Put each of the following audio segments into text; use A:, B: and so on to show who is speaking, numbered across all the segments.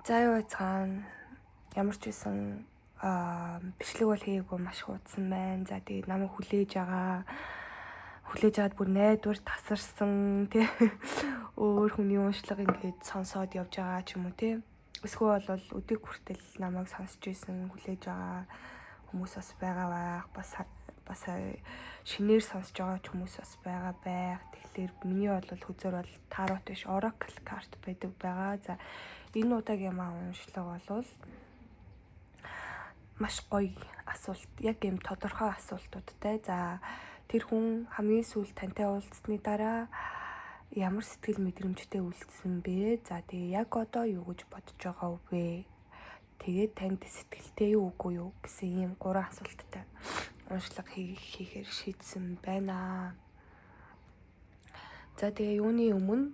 A: За юу цаана ямар ч байсан бичлэг бол хийгээгүй маш хуудсан байна. За тэгээд намайг хүлээж аваад бүр найдвар тасарсан тий өөр хүний уншлага ингээд сонсоод явж байгаа ч юм уу тий. Эсвэл бол өдөрт хүртэл намайг сонсч ийсэн хүлээж байгаа хүмүүс бас байгаа байх. Бас шинээр сонсож байгаа хүмүүс бас байгаа байх. Тэгэхээр миний бол хөзөр бол тарот биш oracle card байдаг байгаа. За энэ удаагийн маа уншлага бол маш гоё асуулт. Яг юм тодорхой асуултуудтай. За тэр хүн хамгийн сүүлд тантай уулзсны дараа ямар сэтгэл мэдрэмжтэй үлдсэн бэ? За тэгээ яг одоо юу гэж бодож байгаа вэ? Тэгээд танд сэтгэлтэй юу үгүй юу гэсэн ийм 3 асуулттай уншлага хийхээр шийдсэн байна. За тэгээ юуны өмнө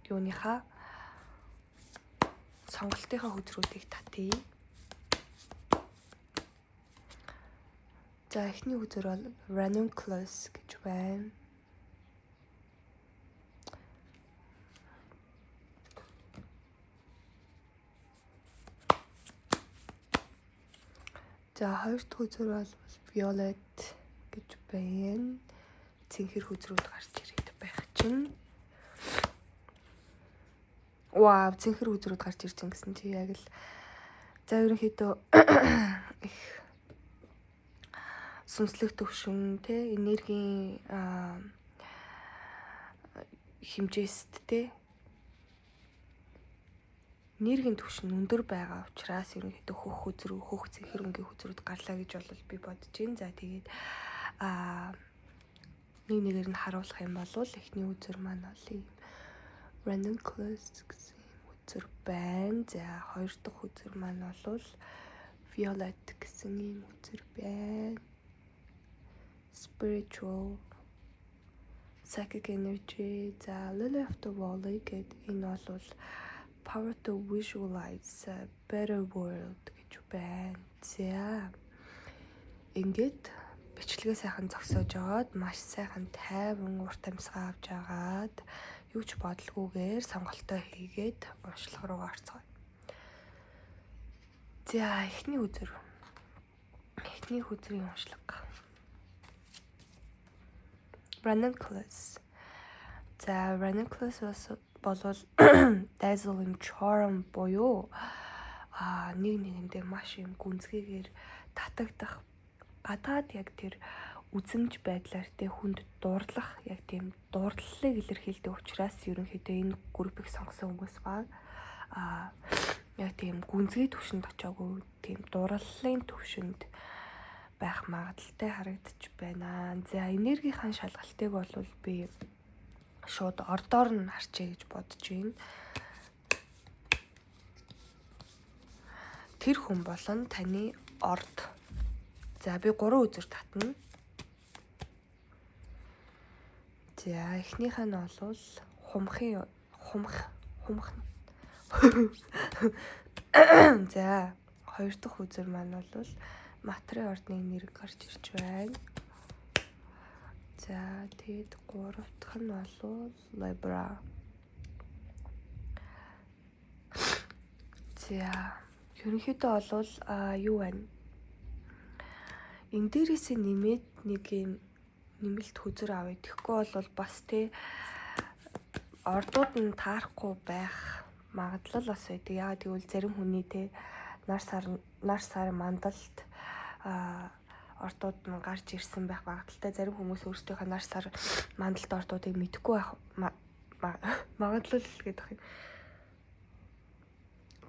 A: юуныхаа сонголтынхаа хөзрүүдийг татъя. За эхний хөзөр бол ranunculus гэж байна. За хоёр дахь хөзөр бол violet гэж байна. Цэнхэр хөзрүүд гарч ирээд байх чинь. Вау, цэнхэр хөзрүүд гарч ирж байгаа гэсэн чи яг л за ерөнхийдөө их сүнслэг төвшин те энергийн хэмжээст те энергийн төвшин өндөр байгаа учраас ерөнхийдөө хөх цэнхэр өнгийн хөзрүүд гарлаа гэж бол би бодож байна. За тэгээд нэгээр нь харуулах юм бол эхний хөзөр маань бол ranunculus гэсэн хөзөр байна. За хоёр дахь хөзөр маань бол violet гэсэн ийм хөзөр байна. Spiritual psychic energy. За lily of the valley гэдэг энэ бол power to visualize a better world гэж байна. За ингээд бичлэгээ сайхан зогсоож аваад маш сайхан тайван урт амьсгаа авч агаад юу ч бодлогүйгээр сонголтоо хийгээд уншлага руу орцгоё. За эхний хөзрийн уншлага. Ranunculus. За ranunculus бол dazzling charm буюу нэгэндээ маш юм гүнзгийгээр татагдах гадаад яг тэр үзэмж байдлаар тэ хүнд дуурлах яг тийм дурдлалыг илэрхийлдэг учраас ерөнхийдөө энэ группийг сонгосон хүмүүс баг яг тийм гүнзгий төвшөнд очиагүй тийм дурлалын төвшөнд байх магадaltaй харагдаж байна. За энергийн шалгалтыг бол би шууд ордоор нь харчээ гэж бодож байна. Тэр хүн болон таны орд. За би 3 үзэр татна. За эхнийх нь бол хумх. За хоёр дахь үзэр маань бол материйн ордны нэрийг гарч ирж байна. За тэгээд 3 дахь нь бол Libra. За ерөнхийдөө бол юу байна? Энэ дээрээс нэмээд нэг юм нэмэлт хөзөр авъя. Тэгэхгүй бол бас тий ордууд нь таарахгүй байх магадлал бас байдаг. Яагаад гэвэл зарим хүний тий нар сарын мандалд ордууд нь гарч ирсэн байх магадaltaй. Зарим хүмүүс өөрсдийнхөө нар сар мандалд ордуудыг мэдэхгүй байх магадлал гэдэг юм.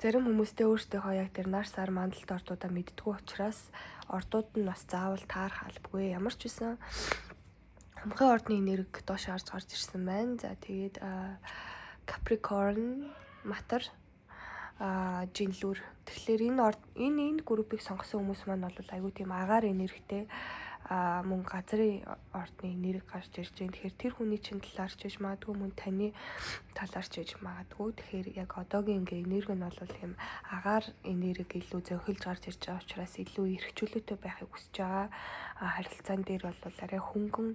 A: Зарим хүмүүстэй өөрсдийнхөө яг тэр нар сар мандалд ордуудаа мэддэггүй учраас ордууд нь бас заавал таарах албагүй. Ямар ч байсан хумхын ордны нэрэг доош гарч ирсэн байна. За тэгээд Capricorn матар жинлүр. Тэгэхээр энэ группийг сонгосон хүмүүс маань бол айгүй тийм агаар энергтэй мөн газрын ордны нэрийг гарч ирж байна. Тэгэхээр тэр хүний чинь талаарч иж магадгүй мөн таны талаарч иж магадгүй. Тэгэхээр яг одоогийн ингээ энерги нь бол юм агаар энерги илүү зохилж гарч ирж байгаа учраас илүү эрх чөлөөтэй байхыг хүсэж байгаа. Харилцаан дээр бол арай хөнгөн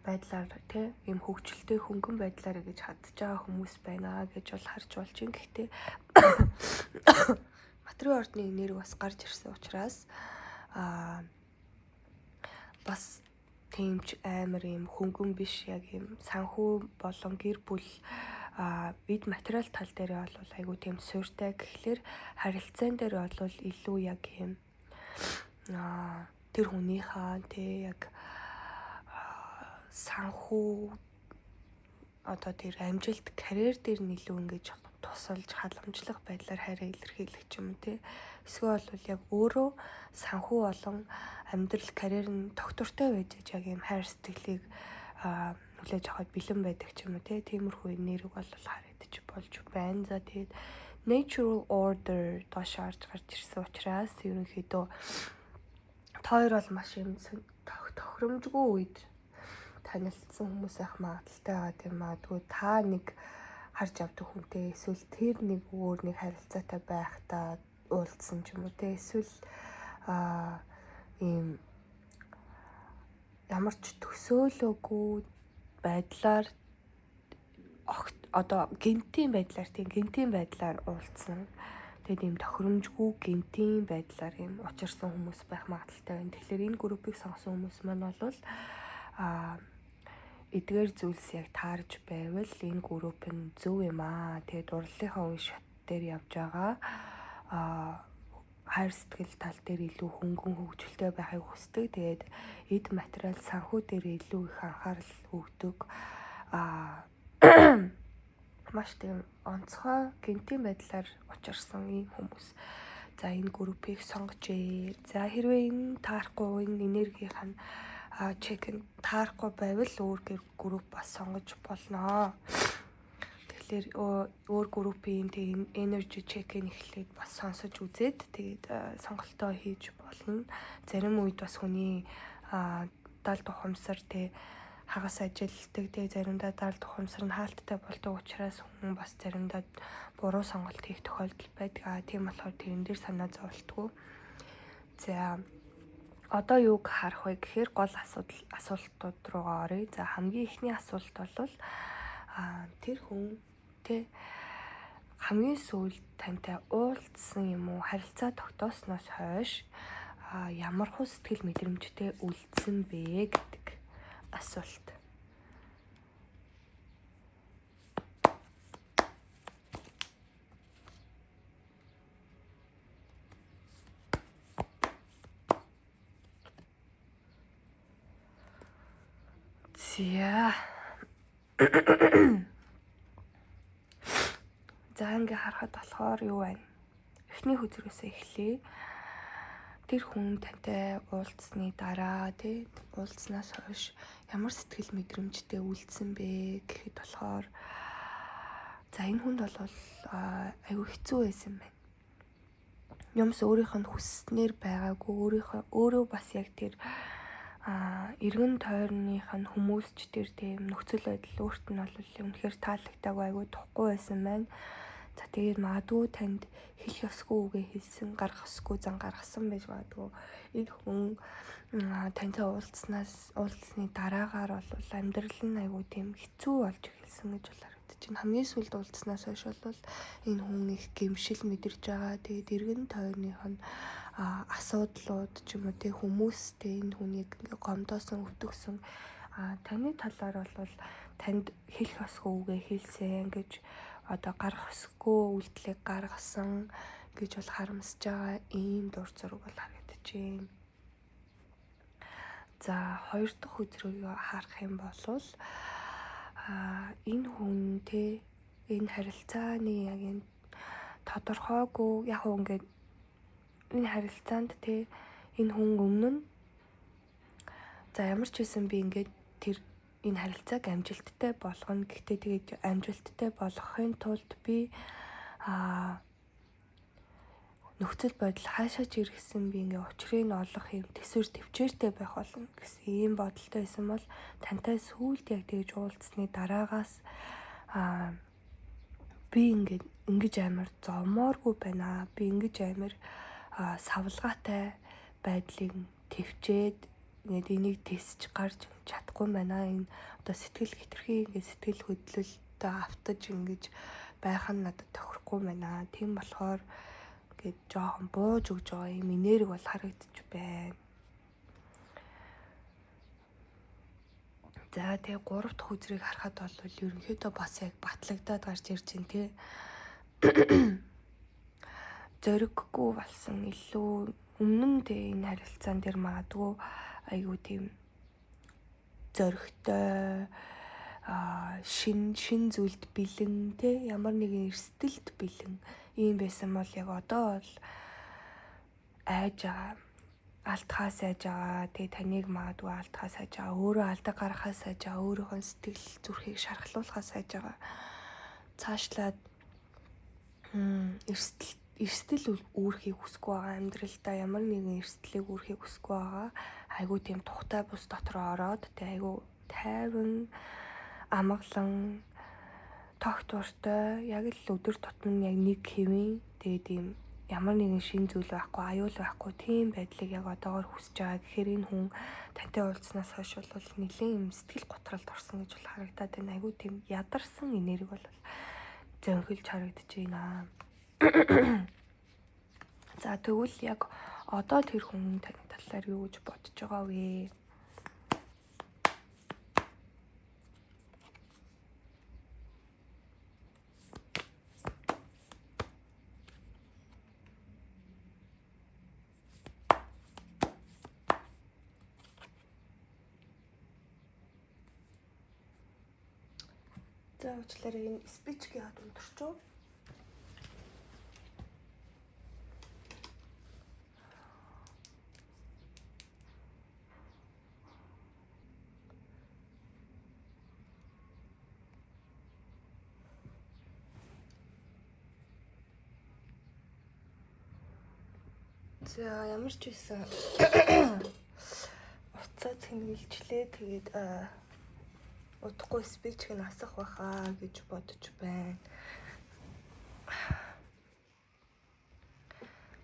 A: байдлаар тий ийм хөгжилтэй хөнгөн байдлаар гэж хадж байгаа хүмүүс байна гэж бол харж болж юм. Гэхдээ материал ордны нэр бас гарч ирсэн учраас бас тэмч амар ийм хөнгөн биш, яг ийм санхүү болон гэр бүл бид материал тал дээр бол айгүй тийм суурьтай. Тэгэхээр харилцаан дээр бол илүү яг ийм тэр хүнийхээ тий яг санхүү одоо тэр амжилт карьер дээр нь илүү ингэж тусалж халамжлах байдлаар хараа илэрхийлэх юм тий. Эсвэл бол яг өөрөө санхүү болон амьдрал карьер нь доктортой байж яг юм хайр сэтгэлийг хүлээж авахд бэлэн байдаг ч юм уу тий. Тиймэрхүү нэрийг бол харагдчих болж байна. За тэгээд natural order доош орж гарч ирсэн учраас ерөнхийдөө хоёр бол маш юм тохиромжгүй үед танилцсан хүмүүс байх магадaltaй байгаа тийм магадгүй та нэг харж авдаг хүнтэй эсвэл тэр нэг өөр нэг харилцаатай байхдаа уулзсан ч юм уу те, эсвэл ийм ямар ч төсөөлөөгүй байдлаар одоо гинтийн байдлаар уулзсан. Тэгээд ийм тохиромжгүй гинтийн байдлаар ийм учирсан хүмүүс байх магадaltaй байна. Тэгэхээр энэ группийг сонгосон хүмүүс маань бол эдгээр зүйлс яг таарж байвал энэ групп нь зөв юм аа. Тэгээд урлагийнхаа үе шат дээр явж байгаа хайр сэтгэл тал дээр илүү хөнгөн хөгжилтэй байхыг хүсдэг. Тэгээд эд материал санхүү дээр илүү их анхаарал өгдөг. Маш тийм онцгой гинтийн байдлаар учирсан ийм хүмүүс. За энэ группийг сонгожээ. За хэрвээ энэ таарахгүй энэ энергийнх нь чекэн таарахгүй байвал өөр групп бас сонгож болно. Тэгэхээр өөр группийн тийм energy check-ийн эхлээд бас сонсож үзээд тэгээд сонголтоо хийж болно. Зарим үед бас хүний далд ухамсар тий хагас ажилтдаг, тий заримдаа далд ухамсар нь хаалттай болдог учраас хүн бас заримдаа буруу сонголт хийх тохиолдол байдаг. Тийм болохоор тэрэн дээр санаа зовлтгүй. За одоо юуг харах вэ гэхээр гол асуултууд руугаа оръё. За хамгийн ихний асуулт бол тэр хүн тэ хамгийн сүүлд тантай уулзсан юм уу, харилцаа тогтоосноос хойш ямар хөө сэтгэл мэдрэмжтэй үлдсэн бэ гэдэг асуулт. За ингээ харахад болохоор юу байна? Эхний хүзрээс эхлэе. Тэр хүн тантай уулзсны дараа тий уулзснаас хойш ямар сэтгэл мэдрэмжтэй үлдсэн бэ гэхэд болохоор за энэ хүнд бол аюу хэцүү байсан байна. Юмс өөрийнх нь хүсснээр байгаагүй, өөрөө бас яг тэр эргэн тойрных нь хүмүүс ч тэр тийм нөхцөл байдал өөрт нь бол үнэхээр таалагдаагүй, аюу тухгүй байсан байна. За тэгээд магадгүй танд хэлэх ёсгүй үгээ хэлсэн, гаргах ёсгүй зан гаргасан байж магадгүй. Энэ хүн тантай уулзсны дараагаар бол амьдрал нь аюу тийм хэцүү болж эхэлсэн гэж харагдаж байна. Хамгийн сүүлд уулзснаас хойш бол энэ хүн их гэмшил мэдэрч байгаа. Тэгээд эргэн тойрных нь асуудлууд ч юм уу тий хүмүүстэй энэ хүнийг гомдоосон, өвтгсөн таны талаар бол танд хэлэх ёсгүй үгээ хэлсэн гэж одоо гарах ёсгүй үйлдэлийг гаргасан гэж бол харамсаж байгаа ийм дур зураг бол харагдаж байна. За хоёр дахь үзрийг харах юм бол энэ хүн те энэ харилцааны яг энэ тодорхойгүй яг ингээд энэ харилцаанд те энэ хүн өмнө нь за ямар ч байсан би ингээд тэр энэ харилцааг амжилттай болгоно. Гэхдээ тэгээд амжилттай болгохын тулд би нөхцөл байдал хаашаа ч иргэсэн би ингээ учрыг олох юм төсвөр төвчээртэй байх болно гэсэн ийм бодолтой байсан бол тантай сүүлд яг тэгж уулзсны дараагаас би ингэж амар зовмооргүй байна. Би ингэж амар савлгаатай байдлыг төвчээд ингээд энийг тестж гарч чадахгүй байна. Энэ одоо сэтгэл хэтэрхий ингээд сэтгэл хөдлөлтөд автаж ингэж байх нь надад тохирохгүй байна. Тийм болохоор ингээд жоохон бууж өгж байгаа юм энерги бол харагдчих байна. За тэгээ 3 дахь үзрийг харахад бол ерөнхийдөө бас яг батлагдаад гарч ирж байна тий. Зориггүй болсон илүү өмнө нь тэ энэ харилцаан дээр магадгүй айгуу тийм зоригтой шин зүйлд бэлэн те ямар нэгэн эрсдэлд бэлэн ийм байсан бол яг одоо бол айж байгаа алдхаас айж байгаа тэгээ таныг магадгүй алдхаас айж байгаа өөрөө алдаг гарахаас айж байгаа өөрийнхөө сэтгэл зүрхийг шархлуулахаас айж байгаа цаашлаад эрсдэл үүрхийг хүсэхгүй байгаа амьдралдаа ямар нэгэн эрсдлийг үүрхийг хүсэхгүй байгаа айгуу тийм тухтай бус дотроо ороод тэгээ айгуу тайван амгалан тогт уртай яг л өдөр тутмын яг нэг хэвэн тэгээ тийм ямар нэгэн шин зүйл байхгүй аюул байхгүй тийм байдлыг яг одоогоор хүсэж байгаа гэхээр энэ хүн тантай уулзснаас хойш бол нэлээд юм сэтгэл готролд орсон гэж бол харагдаад байна. Айгуу тийм ядарсан энерги бол зөнхөлж харагдаж байна. За тэгвэл яг одоо тэр хүн таны талаар юу гэж бодож байгаа вэ? За уучлаарай энэ спичгийн хад өндөрчөө. За ямар ч байсан уцаа цэнгэлжлээ тэгээд удахгүй спичг нь асах байхаа гэж бодож байна.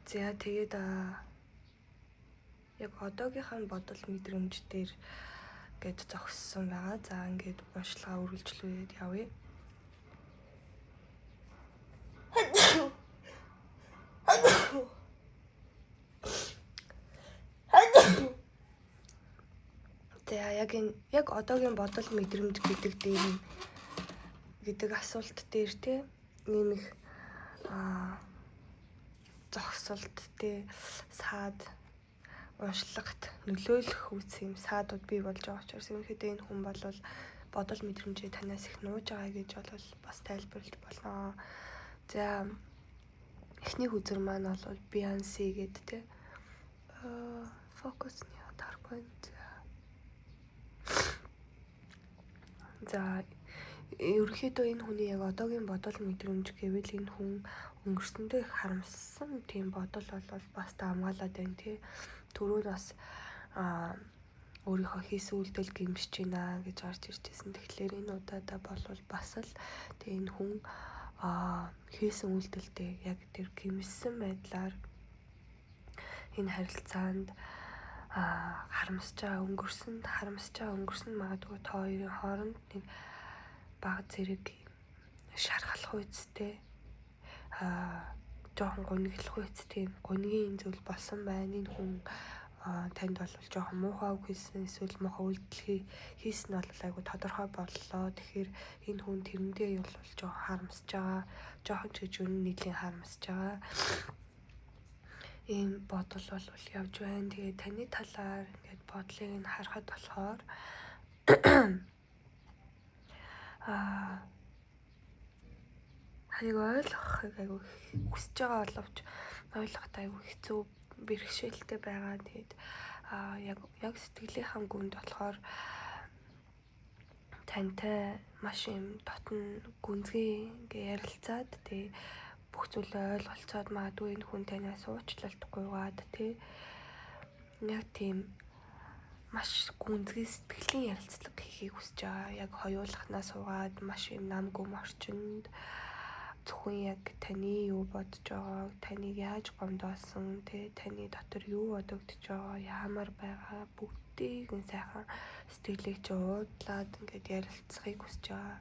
A: За тэгээд яг одоогийнхаа бодол мэдрэмж дээр гээд зогссон байгаа. За ингээд уншилгаа үргэлжлүүлээд явъя. Яг одоогийн бодол мэдрэмж гэдэг асуулт дээр те ийм их зогсолт те саад уншлагт нөлөөлөх үс юм саадууд бий болж байгаа учраас ерөнхийдөө энэ хүн бол бодол мэдрэмжээ танаас их нууж байгаа гэж бол бас тайлбарлаж болно. За эхний үзэр маань бол Beyoncé гэдэг те фокусны харахгүй. За ерөнхийдөө энэ хүний яг одоогийн бодол мэдрэмж гэвэл энэ хүн өнгөрсөндөө их харамссан тийм бодол бол бас таамаглаад байна тий. Түрүү бас өөрийнхөө хийсэн үйлдэл гэмшиж байна гэж гарч иржсэн. Тэгэхээр энэ удаадаа бол бас л тий энэ хүн хийсэн үйлдэлтэй яг тэр гэмшсэн байдлаар энэ харилцаанд харамсаж байгаа өнгөрсөн магадгүй та хоёрын хооронд нэг бага зэрэг шархалах үедтэй жоохон гуниглах үедтэй гунигийн зүйл болсон байна. Энэ хүн танд бол жоохон муухай үг хэлсэн эсвэл муухай үйлдэл хийсэн нь бол айгүй тодорхой боллоо. Тэгэхээр энэ хүн тэрэндээ бол жоохон харамсаж байгаа. Жоохон ч гэж үнэн нийлийн харамсаж байгаа. Ийм бодол бол явж байна. Тэгээд таны талаар ингээд бодлыг нь харахад болохоор хайг ойлгохыг айгүй хүсэж байгаа боловч ойлгоход айгүй хэцүү бэрхшээлтэй байгаа. Тэгээд яг сэтгэлийнхаа гүнд болохоор тантай маш юм дотн гүнзгий ингээ ярилцаад тэгээд бүх зүйлээ ойлголцоод магадгүй энэ хүн танаас уучлалтгүйгаад тий яг тийм маш гүнзгий сэтгэлийн ярилцлага хийхийг хүсэж байгаа. Яг хоёулахнаа суугаад маш юм намгүй орчинд Зөвхөн яг таны юу бодож байгааг, таныг яаж гомдоосон, таны дотор юу бодогдож байгаа, яамаар байгаа бүгдийг нь сайхан сэтгэлийг чи уудлаад ингээд ярилцахыг хүсэж байгаа.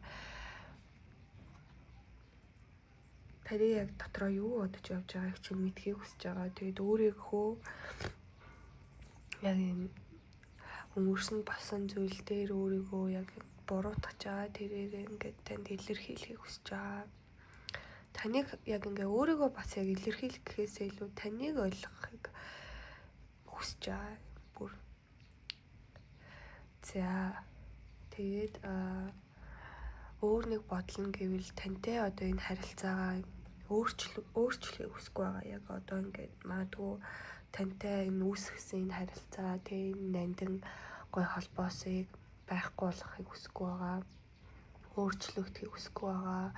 A: Таны яг дотроо юу бодож явж байгааг чи мэдхийг хүсэж байгаа. Тэгээд өөрийнхөө яг энэ өнгөрсөн болсон зүйл дээр өөрийгөө яг буруутгаж байгаа. Тэрийг ингээд танд илэрхийлэхийг хүсэж байгаа. Таныг яг ингээ өөрийгөө бас яг илэрхийлэх гэхээсээ илүү таныг ойлгохыг хүсэж байгаа. Бүр. За тэгээд өөр нэг бодлоо гэвэл тантай одоо энэ харилцаагаа өөрчлөхийг хүсэхгүй байгаа. Яг одоо ингээд магадгүй тантай энэ үүсгэсэн энэ харилцаа энэ нандин гой холбоосыг байхгүй болгохыг хүсэхгүй байгаа. Өөрчлөгдөхийг хүсэхгүй байгаа.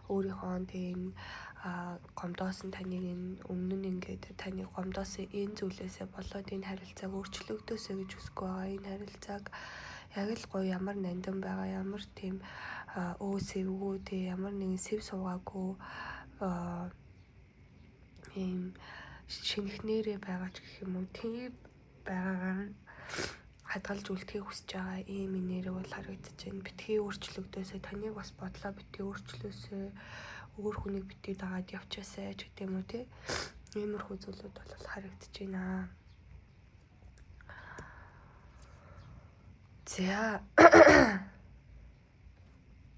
A: Өөрийнхөө тийм гомдоосон таныг өмнө нь ингээд таны гомдоосон энэ зүйлээсээ болоод энэ харилцааг өөрчлөгдөөсэй гэж хүсэхгүй байгаа. Энэ харилцааг яг л гоё ямар нандин байгаа, ямар тийм сэвгүү ямар нэгэн сэв суугаагүй ийм шинэхнэрээ байгаа ч гэх юм уу тийм байгаагаар нь хадгалж үлдэхийг хүсэж байгаа. Ийм нэрээ бол харагдаж байна. Битгий өөрчлөгдөөсэй, таныг бас бодлоо битгий өөрчлөөсэй, өөр хүнийг битгий дагаад явчаасай ч гэдэм үү те. Иймэрхүү зүйлүүд бол харагдаж байна. За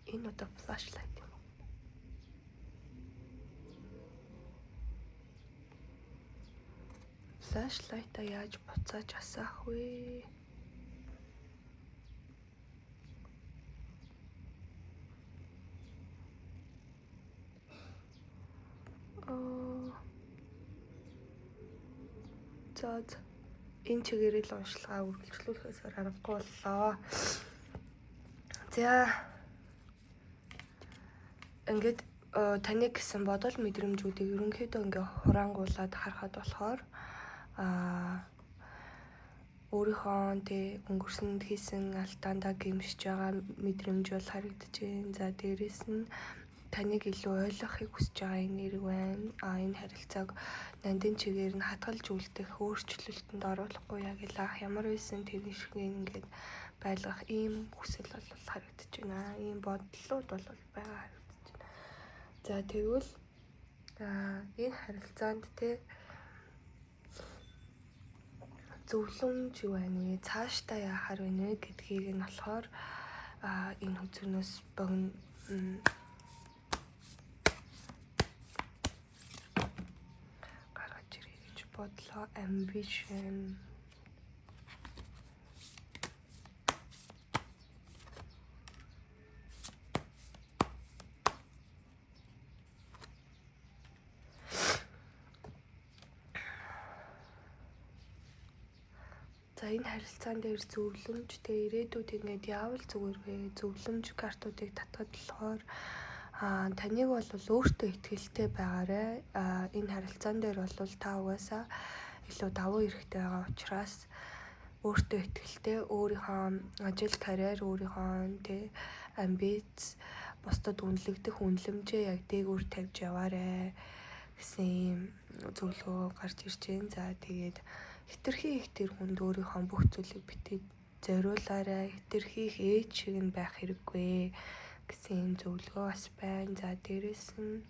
A: энэ одоо flashlight юм. Flashlight-а яаж буцааж асаах вэ? За энэ чигээрээ л уншлагаа үргэлжлүүлэхээс аргагүй боллоо. За ингээд таны гэсэн бодол мэдрэмжүүдийг ерөнхийдөө ингээ хураангуулад харахад болохоор өөрийнхөө өнгөрсөнд хийсэн алдаандаа гэмшиж байгаа мэдрэмж бол харагдаж байна. За дээрэс нь таныг илүү ойлгохыг хүсэж байгаа энэ нэрэг байна. Энэ харилцааг нандин чигээр нь хадгалж үлдэх өөрчлөлтөнд оруулахгүй яг л ямар байсан тэр шиг ингээд байлгах ийм хүсэл бол харагдаж байна. Ийм бодлууд бол байгаа харагдаж байна. За тэгвэл энэ харилцаанд зөвлөмж юу байна вэ? Цаашдаа яахаар байна вэ гэдгийг нь болохоор энэ хүзүүнээс богино гаргаж ирэх гэж бодлоо. Ambition. За энэ харилцаан дээр зөвлөмжтэй ирээдүйд ингээд яавал зүгээр вэ? Зөвлөмж картуудыг татгад болохоор таныг бол өөртөө итгэлтэй байгаарай. Энэ харилцаан дээр бол та угаасаа илүү давуу эрхтэй байгаа учраас өөртөө итгэлтэй, өөрийнхөө ажил, карьер, өөрийнхөө амбиц, бусдад үнэлэгдэх үнэлэмжээ яг дээгүүр тавьж яваарай гэсэн ийм зөвлөгөө гарч ирж байна. За тэгээд хэтэрхий их тэр хүнд өөрийнхөө бүх зүйлийг битгий зориулаарай. Хэтэрхий их ээж шиг нь байх хэрэггүй гэсэн юм зөвлөгөө бас байна. За дээрэс нь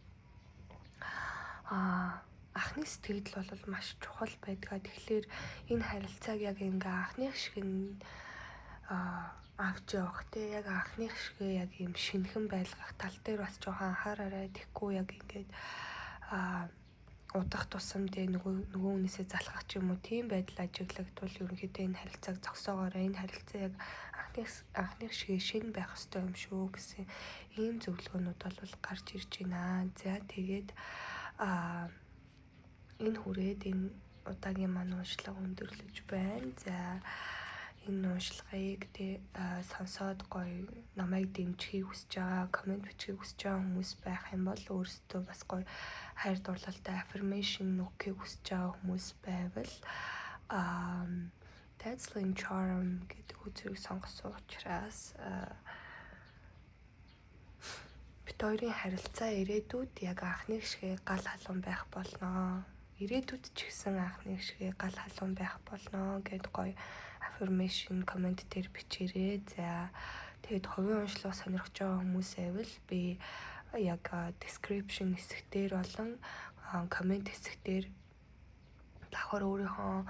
A: анхны сэтгэл бол маш чухал байдаг. Тэгэхээр энэ харилцааг яг ингээ анхных шиг нь авч явах яг анхных шиг яг юм шинхэн байлгах тал дээр бас жоохон анхаараарай. Тэгэхгүй яг ингээд удах тусам нөгөө хүнээсээ залхах ч юм уу тийм байдал ажиглагдвал ерөнхийдөө энэ харилцааг зогсоогоорой. Энэ харилцаа яг анхных шиг шинэ байх ёстой юм шүү гэсэн ийм зөвлөгөөнүүд бол гарч ирж байна. За тэгээд энэ хүрээд энэ удаагийн маань уншлага өндөрлөж байна. За энэ уншлагыг сонсоод гоё намайг дэмжихийг хүсэж байгаа, комент бичихийг хүсэж байгаа хүмүүс байх юм бол өөрсдөө бас гоё хайр дурлалтай affirmation өгөхийг хүсэж байгаа хүмүүс байвал Dazzling Charm гэдэг үзүүрийг сонгосон учраас Бид хоёрын харилцаа ирээдүйд яг анхны гişгээ гал халуун байх болно. Ирээдүйд ч гэсэн анхны гişгээ гал халуун байх болно гэд гоё affirmation comment дээр бичээрэй. За тэгээд хувийн уншлага сонирхож байгаа хүмүүс байвал би яг description хэсгээр болон comment хэсгээр давхар өөрийнхөө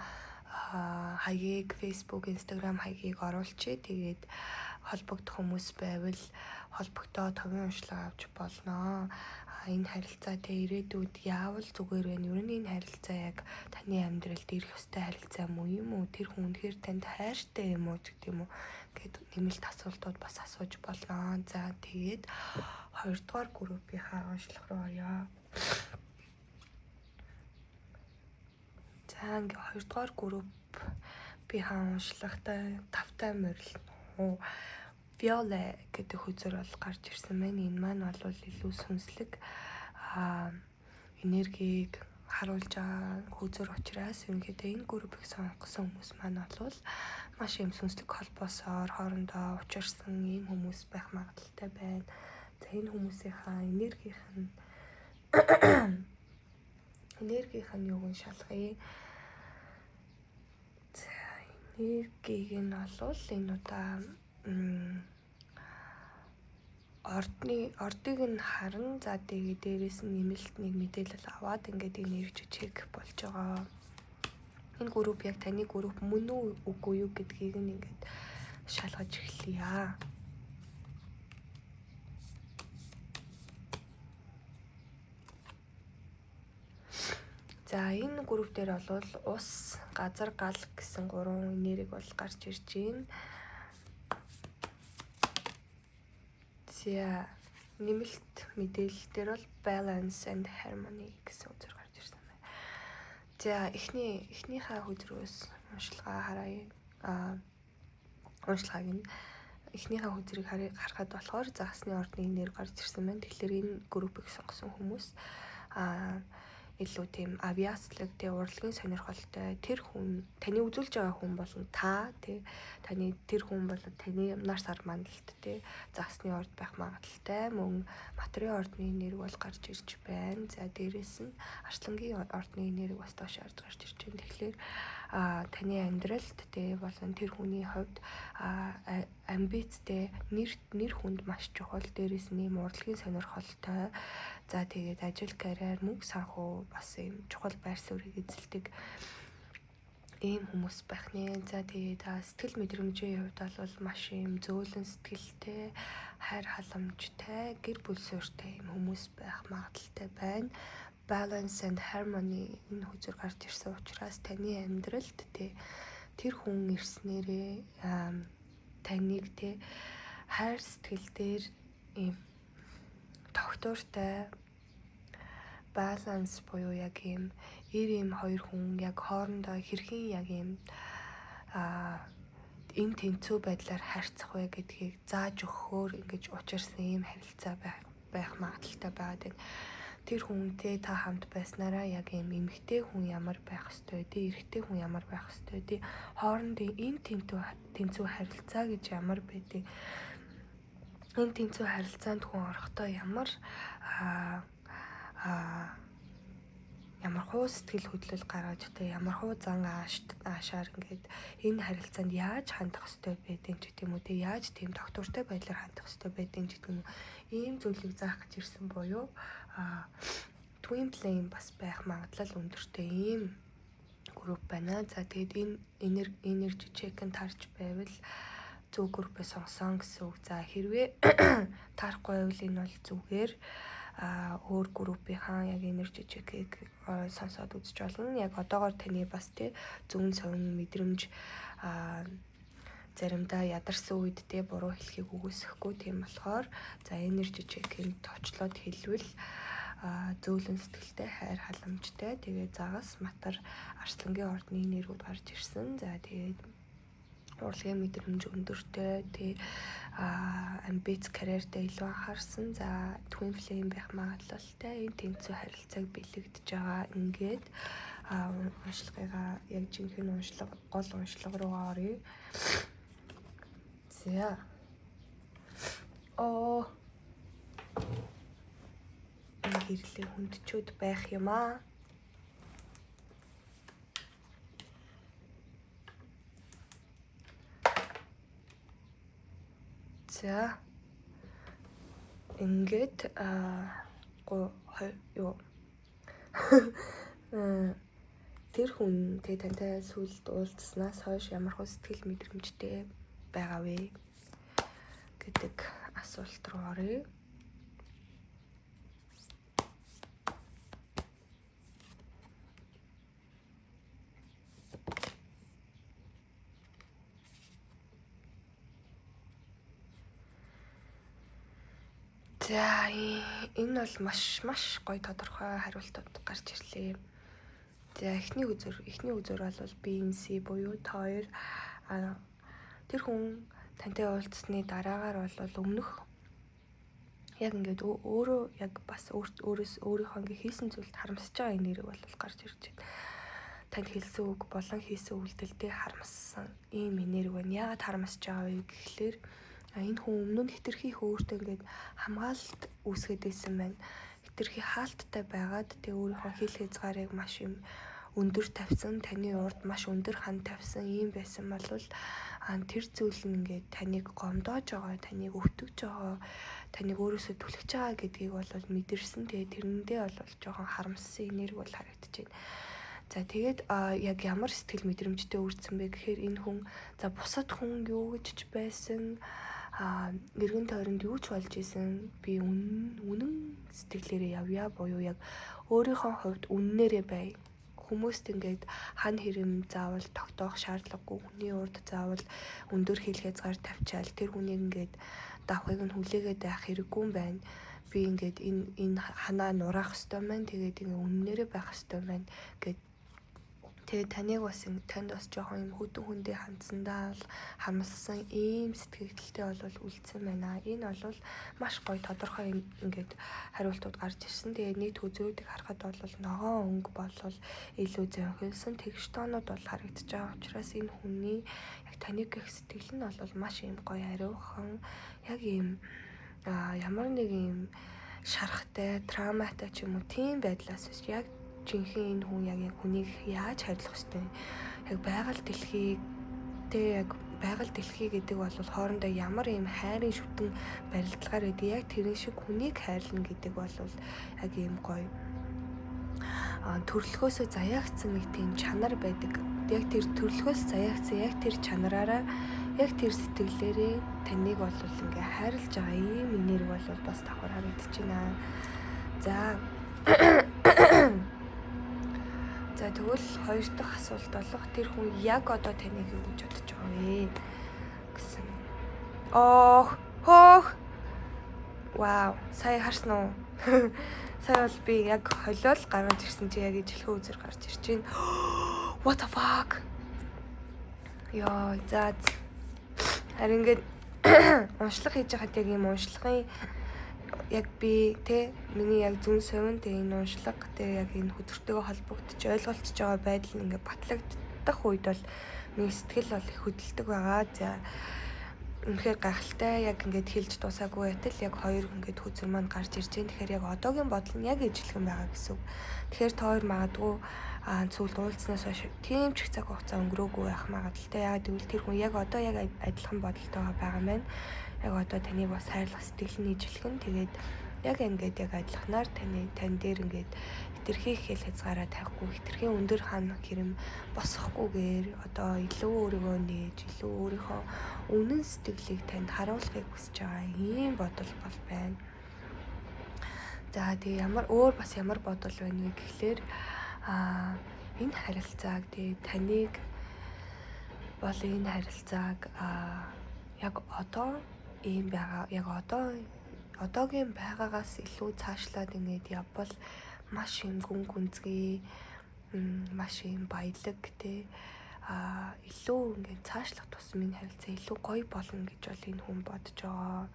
A: хаягийг Facebook, Instagram хаягийг оруулчих. Тэгээд холбогдох хүмүүс байвал холбогдоод хувийн уншлага авч болно. Энэ харилцаа тэ ирээдүйд яавал зүгээр вэ? Ер нь энэ харилцаа яг таны амьдралд ирэх ёстой харилцаа муу юм уу? Тэр хүн үнэхээр танд хайртай юм уу гэдэг юм уу? Гэт нэмэлт асуултууд бас асууж болно. За тэгээд 2 дугаар группийнхаа уншлага руу орё. За ингээ 2 дугаар группийнхаа уншлагатай тавтай морил Violet гэдэг хүзэр бол гарч ирсэн байна. Энэ маань бол илүү сүнслэг энергийг харуулж байгаа хүзэр учраас ерөнхийдөө энэ группийг сонгосон хүмүүс маань бол маш юм сүнслэг холбоосоор хоорондоо учирсан ийм хүмүүс байх магадaltaй байна. За энэ хүмүүсийнхаа энергийнх нь юуг нь шалгая. За энергийг нь бол энэ удаа ордыг нь харна. За тэгээд дээрээс нь нэмэлт нэг мэдээлэл аваад ингээд энерги чек болж байгаа. Энэ групп яг таны групп мөн үү үгүй юу гэдгийг нь ингээд шалгаж эхлэе. За энэ групп дээр бол ус, газар, гал гэсэн 3 энерги бол гарч ирж байна. За нэмэлт мэдээлэлээр бол balance and harmony гэсэн үгээр гарч ирсэн байна. За эхнийхээ хүзрөөс уншлагаа харъя. Уншлагыг нь эхнийхээ хүзрийг харахад болохоор загсны ордны энерги гарч ирсэн байна. Тэгэхээр энэ группийг сонгосон хүмүүс илүү тийм авиаслаг тэ урлагийн сонирхолтой тэр хүн таны үзүүлж байгаа хүн болон та тэ таны тэр хүн бол таны нар сар мандалт тэ загсны орд байх магадaltaй мөн материйн ордны энерги бол гарч ирж байна. За дээрэс нь арслангийн ордны энерги бас доош гарч ирж байна. Тэгэхээр таны амьдралд тэ болон тэр хүний хувьд амбицтэй нэр хүнд маш чухал. Дээрэс нь урлагийн сонирхолтой. За тэгээд ажил, карьер, мөнгө санхүү бас юм чухал байр суурийг эзэлдэг ийм хүмүүс байх нэ. За тэгээд сэтгэл мэдрэмжийн хувьд бол маш юм зөөлөн сэтгэлтэй, хайр халамжтай, гэр бүл суурьтай ийм хүмүүс байх магадaltaй байна. Balance and harmony энэ хүзэр гарч ирсэн учраас таны амьдралд тэр хүн ирснээрээ таныг хайр сэтгэл дээр ийм тогтвортой баланс буюу яг ийм хоёр хүн яг хоорондоо хэрхэн яг ийм энэ тэнцүү байдлаар харьцах вэ гэдгийг зааж өгөхөөр ингэж учирсан ийм харилцаа байх магадaltaй байгаад байна. Тэр хүнтэй та хамт байснараа яг ийм эмэгтэй хүн ямар байх ёстой вэ? Эрэгтэй хүн ямар байх ёстой вэ? Хоорондын энэ тэнцүү харилцаа гэж ямар байдгийг энэ тэнцүү харилцаанд хүн орохдоо ямар хуу сэтгэл хөдлөл гаргаж ямар хуу зан аашаар ингээд энэ харилцаанд яаж хандах ёстой байдгийг ч гэдэм үү яаж тийм тогтвортой байдлаар хандах ёстой байдгийг ч гэдэм үү ийм зүйлийг заах гэж ирсэн буюу twin flame бас байх магадлал өндөртэй ийм групп байна. За тэгээд энэ энерги чекэн тарж байвал зөв группээ сонгосон гэсэн үг. За хэрвээ таарахгүй байвал энэ бол зүгээр өөр группийнхаа яг энержи чекийг сонсоод үзэж болно. Яг одоогоор таны бас зүүн совин мэдрэмж заримдаа ядарсан үед буруу хэлхийг үгүйсэхгүй. Тийм болохоор за энержи чекийг товчлоод хэлвэл зөөлөн сэтгэлтэй, хайр халамжтай, тэгээд загас, матар, арслангийн ордны энергиуд гарч ирсэн. За тэгээд урлагийн мэдрэмж өндөртэй, амбиц карьертэй илүү анхаарсан. За twin flame байх магадлалтай энэ тэнцүү харилцааг бэлэгдэж байгаа. Ингээд уншлагыгаа яг жинхэнэ уншлага, гол уншлага руугаа оръё. За гэрлээ хүндчүүд байх юм аа. За ингээд юу тэр хүн тантай сүлд уулзснаас хойш ямар хөө сэтгэл мэдрэмжтэй байгаа вэ гэдэг асуулт руу оръё. За энэ бол маш гоё тодорхой хариултууд гарч ирлээ. За эхний үзөр бол BNC буюу та хоёр тэр хүн тантай уулзсны дараагаар бол өмнөх яг ингээд өөрөө яг бас өөрийнхөө ингээ хийсэн зүйлд харамсаж байгаа энэ нэрийг бол гарч ирж байна. Танд хэлсэн үг болон хийсэн үйлдэлдээ харамссан ийм нэрийг байна. Яагаад харамсаж байгаа вэ гэхлээр энэ хүн өмнө нь хитрхи өөртөө ингээд хамгаалалт үүсгээд байсан байна. Хитрхи хаалттай байгаад тэг өөрийнхөө хил хязгаарыг маш юм өндөр тавьсан, таны урд маш өндөр хан тавьсан ийм байсан бол тэр зүйл нь ингээд таныг гомдоож байгаа, таныг өвтгөж байгаа, таныг өөрөөсөө түлхэж байгаа гэдгийг бол мэдэрсэн. Тэгээ тэрэндээ бол жоохон харамссан нэр бол харагдаж байна. За тэгээд яг ямар сэтгэл мэдрэмжтэй үрдсэн бэ гэхээр энэ хүн за бусад хүн юу гэж байсан эргэн тойронд юу ч болж исэн би үнэн сэтгэлээрээ явъя буюу яг өөрийнхөө хувьд үннээрээ бай. Хүмүүст ингээд хан хэрэм заавал тогтоох шаардлагагүй. Хүний урд заавал өндөр хил хязгаар тавьчаал тэр хүнийг ингээд давхыг нь хүлээгээд байх хэрэггүй юм байна. Би ингээд энэ ханаа нураах ёстой маань тэгээд ингээд үннээрээ байх ёстой маань гэд тэгээд таныг бас танд бас жоохон юм хөдөн хүндээ хандсандаа бол харамссан ийм сэтгэлдэлтэй бол үлдсэн байна. Энэ бол маш гоё тодорхой ингээд хариултууд гарч ирсэн. Тэгээд нийт үзүүрүүдийг харахад бол ногоон өнгө болол илүү зөнхөлсөн тэгш тоонууд бол харагдаж байгаа учраас энэ хүний яг таныг гэх сэтгэл нь бол маш юм гоё ариухан яг ийм ямар нэг юм шарахтай, травматай ч юм уу тийм байдлаас яг жинхэнэ энэ хүн яг хүнийг яаж хайрлах ёстой. Яг байгаль дэлхий гэдэг бол хоорондоо ямар ийм хайрын шүтэн барилдлагаар байдаг. Яг тэрэн шиг хүнийг хайрлна гэдэг бол яг ийм гоё төрлөхөөсөө заяагцсан нэг тийм чанар байдаг. Яг тэр төрлөхөөс заяагцсан яг тэр чанараараа яг тэр сэтгэлээрээ таныг бол ингээ хайрлаж байгаа ийм нэр бол бас давхар харагдаж байна. За тэгвэл хоёр дахь асуулт болох тэр хүн яг одоо таныг юу гэж бодож байгаа вэ гэсэн. Вау, сая харсан уу? Сая бол би яг холиол гаргаж ирсэн чи яг ижилхэн үзэр гарч ирж байна. What the fuck? Яа, за. Харин ингээд уншлах хийж байхад яг юм уншлахын яг би миний яг зүн совин энэ уншлага яг энэ хөдөлгөөнтэйгээ холбогдож ойлголцож байгаа байдал нь ингээ батлагдах үед бол миний сэтгэл бол их хөдөлдөг байгаа. За үнэхээр гайхалтай яг ингээд хэлж дуусаагүй байтал яг хоёр ингээд хүзэр маань гарч ирж байна. Тэгэхээр яг одоогийн бодол нь яг ижилхэн байгаа гэсэн үг. Тэгэхээр та хоёр магадгүй цүлд уулзнаас хойш тийм ч их цаг хугацаа өнгөрөөгүй байх магадaltaй. Яг тэгвэл тэр хүн яг одоо яг адилхан бодолтой байгаа маань яг одоо таныг бас хайрлах сэтгэл нь ижилхэн. Тэгээд яг ингээд яг адилханаар тань дээр ингээд хитрхи хэл хязгаараа тавихгүй, хитрхи өндөр хан хэрэм босохгүйгээр одоо илүү өөрийгөө нээж, илүү өөрийнхөө үнэн сэтгэлийг танд харуулахыг хүсэж байгаа ийм бодол бол байна. За тэгээ ямар бодол байна вэ гэхлээр энэ харилцааг таныг бол энэ харилцааг яг одоо ийм байгаа, яг одоогийн байгаагаас илүү цаашлаад ингээд явбал маш юм гүн гүнзгий, маш юм баялаг илүү ингээд цаашлах тусам энэ харилцаа илүү гоё болно гэж бол энэ хүн бодож байгаа.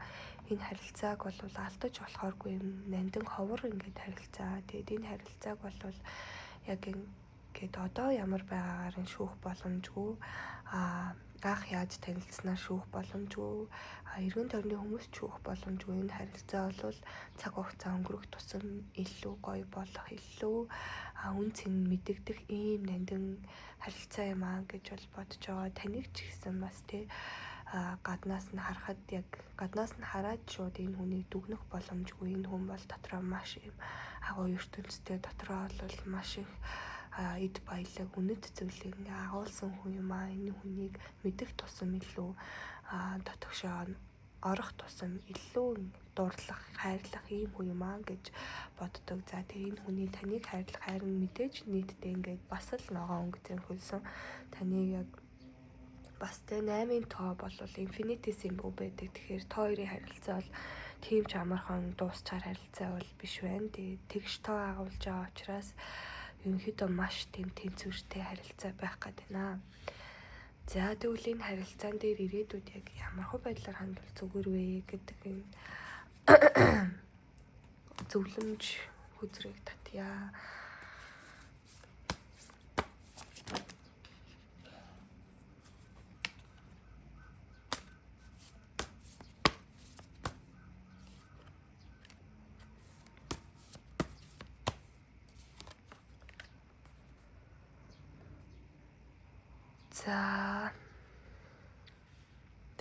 A: Энэ харилцааг бол алдаж болохооргүй юм нандин ховор ингээд харилцаа. Тэгээд энэ харилцааг бол яг ингээд одоо ямар байгаагаар нь шүүх боломжгүй анх яаж танилцсанаар шүүх боломжгүй, эргэн тойрны хүмүүс шүүх боломжгүй. Энэ харилцаа бол цаг хугацаа өнгөрөх тусам илүү гоё болох, илүү үн цэн мэдэгдэх ийм нандин харилцаа юм аа гэж бол бодож байгаа. Таныг ч гэсэн бас тий гаднаас нь харахад яг гаднаас нь хараад шууд энэ хүнийг дүгнэх боломжгүй. Энэ хүн бол дотроо маш юм агуу ертөнцтэй, дотроо бол маш их эд баялаг үнэт зүйлийг ингээ агуулсан хүн юм аа. Энэ хүнийг мэдэх тусам илүү дотгошоо орох тусам илүү дурлах, хайрлах ийм хүн юм аа гэж боддог. За тэгээ энэ хүний таныг хайрлах хайр нь мэдээж нийтдээ ингээд бас л ногоон өнгөтэй хөлсөн. Таныг яг бас тэ 8-ын тоо бол infinity symbol байдаг. Тэгэхээр тоо хоёрын харилцаа бол тийм ч амархан дуусчаар харилцаа бол биш байна. Тэгээ тэгш тоо агуулж байгаа учраас ерөнхийдөө маш тийм тэнцвэртэй харилцаа байх гэдэг байна. За тэгвэл энэ харилцаан дээр ирээдүйд яг ямар хөө байдлаар хандвал зүгээр вэ гэдэг энэ зөвлөмж хүзрийг татъя.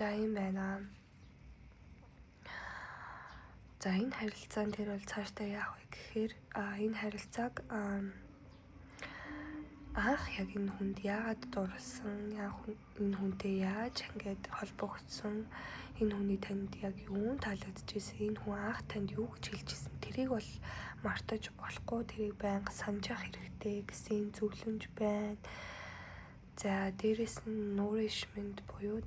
A: За юм байна. За энэ харилцаан дээр бол цаашдаа яах вэ гэхээр энэ харилцааг анх яг энэ хүнд яагаад дурлсан, энэ хүнтэй яаж ингээд холбогдсон, энэ хүний танд яг юу таалагдчихсэн, энэ хүн анх танд юу гэж хэлжсэн, тэрийг бол мартаж болохгүй, тэрийг байнга санджих хэрэгтэй гэсэн зөвлөмж байна. За дээрэс нь nourishment буюу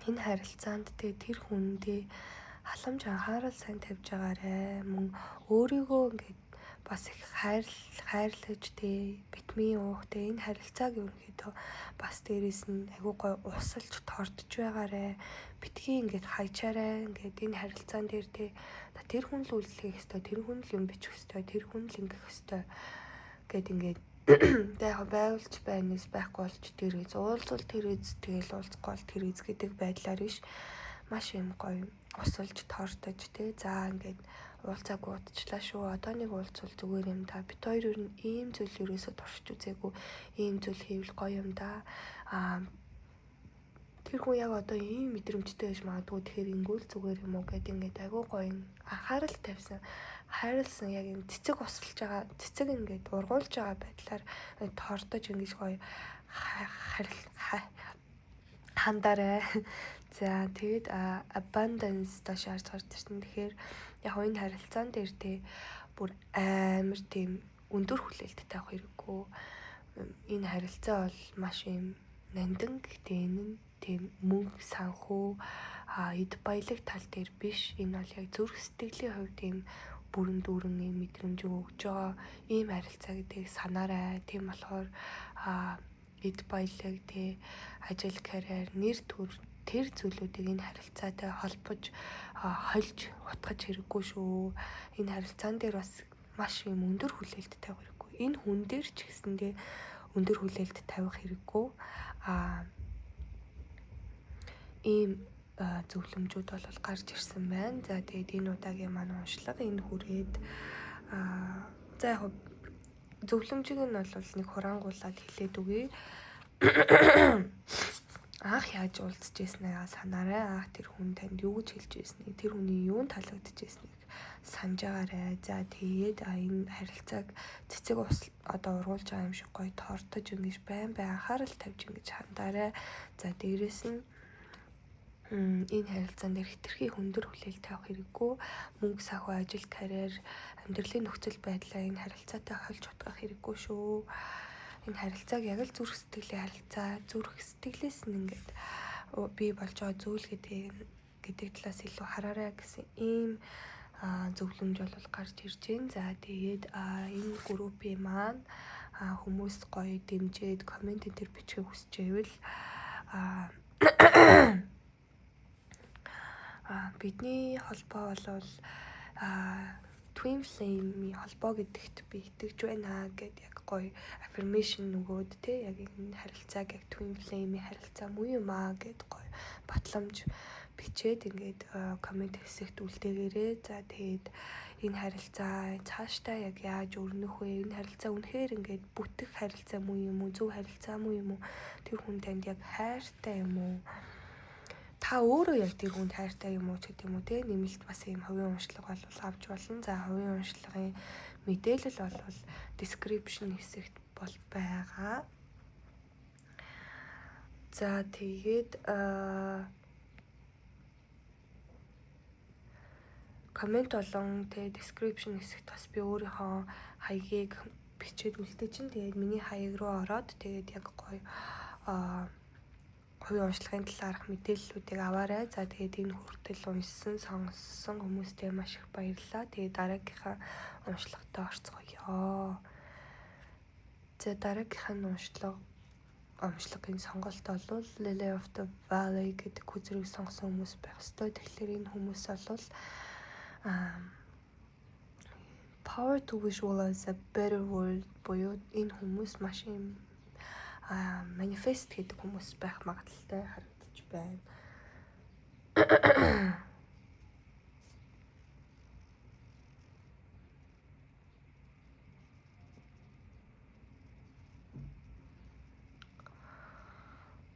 A: энэ харилцаанд тэр хүндээ халамж анхаарал сайн тавьж байгаарэ. Мөн өөрийгөө ингээд бас их хайрлаж битмийн уух энэ харилцааг ерөнхийдөө бас дээрэс нь айгүй гой усалж тордж байгаарэ. Битгий ингээд хайчаарэ. Ингээд энэ харилцаан дээр тэр хүн л үйлчлэх ёстой, тэр хүн л юм бичих ёстой, тэр хүн л ингэх ёстой гэд ингээд яг байгуулж байнаас байхгүй болж тэрээ уулзвал тэрээс тэгэл уулзахгүй бол тэрээс гэдэг байдлаар биш маш юм гоё усалж тордож за ингээд уулзааг удчлаа шүү. Одоо нэг уулзвал зүгээр юм да. Бид хоёр ер нь ийм зүйл ерөөсөө туршиж үзээгүй. Ийм зүйл хийвэл гоё юм да. Тэр хүн яг одоо ийм мэдрэмжтэй байж магадгүй. Тэгэхээр ингүүл зүгээр юм уу гэдэг ингээд айгүй гоё анхаарал тавьсан. Хайрлсан яг юм цэцэг усалж байгаа, цэцэг ингээд ургуулж байгаа байдлаар тордож ингэж гоё хандаарай. За тэгээд abundance доош харж ирсэн. Тэгэхээр яг энэ харилцаан дээр бүр амар тийм өндөр хүлээлттэй тавих хэрэггүй. Энэ харилцаа бол маш юм нандин гэхдээ энэ нь тийм мөнгө санхүү эд баялаг тал дээр биш. Энэ бол яг зүрх сэтгэлийн хувьд ийм бүрэн дүүрэн ийм мэдрэмж өгж байгаа ийм харилцаа гэдгийг санаарай. Тийм болохоор эд баялаг ажил карьер нэр төр тэр зүйлүүдийг энэ харилцаатай холбож хольж утгаж хэрэггүй шүү. Энэ харилцаан дээр бас маш юм өндөр хүлээлт тавих хэрэггүй. Энэ хүн дээр ч гэсэндээ өндөр хүлээлт тавих хэрэггүй. Ийм зөвлөмжүүд бол гарч ирсэн байна. За тэгээд энэ удаагийн маань уншлага энэ хүрээд за яг зөвлөмжийг нь бол нэг хурангуулад хэлээд үгүй. Анх яаж уулзж ирснийг санаарай. Анх тэр хүн танд юу гэж хэлж ирснийг, тэр хүний юунд таалагдж ирснийг санаж байгаарай. За тэгээд энэ харилцааг цэцэг одоо ургуулж байгаа юм шиг гоё тордож ингэж байн анхаарал тавьж ингэж хандаарай. За дээрэс нь энэ харилцаан дээр хэтэрхий өндөр хүлээлт тавих хэрэггүй. Мөнгө санхүү, ажил, карьер, амьдралын нөхцөл байдлаа энэ харилцаатай хольж утгах хэрэггүй шүү. Энэ харилцааг яг л зүрх сэтгэлийн харилцаа, зүрх сэтгэлээс нь ингээд бий болж байгаа зүйл гэдэг талаас илүү хараарай гэсэн ийм зөвлөмж бол гарч ирж байна. За тэгээд энэ группийн маань хүмүүс гоё дэмжиж комент дээр бичих хүсчээвэл бидний холбоо болвол twin flame-ийн холбоо гэдэгт би итгэж байна гэд яг гоё affirmation нөгөөд те яг энэ харилцааг яг twin flame-ийн харилцаа муу юм аа гэд гоё батламж бичээд ингээд комент хэсэгт үлдээгээрээ. За тэгээд энэ харилцаа цаашдаа яг яаж өрнөх вэ? Энэ харилцаа үнэхээр ингээд бүтэх харилцаа муу юм уу? Зөв харилцаа муу юм уу? Тэр хүн танд яг хайртай юм уу? Та өөрөө яг тэр хүнд хайртай юм уу ч гэдэг юм уу те нэмэлт бас ийм хувийн уншлага бол авч болно. За хувийн уншлагын мэдээлэл бол description хэсэгт бол байгаа. За тэгээд коммент болон те description хэсэгт бас би өөрийнхөө хаягийг бичээд үлдээ чинь тэгээд миний хаяг руу ороод тэгээд яг гоё хувийн уншлагын талаарх мэдээллүүдийг аваарай. За тэгээд энэ хүртэл уншсан, сонссон хүмүүстээ маш их баярлалаа. Тэгээд дараагийнхаа уншлагатаа орцгоё. За дараагийнхаа уншлагын сонголт бол Lily of the Valley гэдэг үзрийг сонгосон хүмүүс байх ёстой. Тэгэхээр энэ хүмүүс бол Power to Visualize a Better World буюу энэ хүмүүс маш юм манифест гэдэг хүмүүс байх магадaltaй харагдаж байна.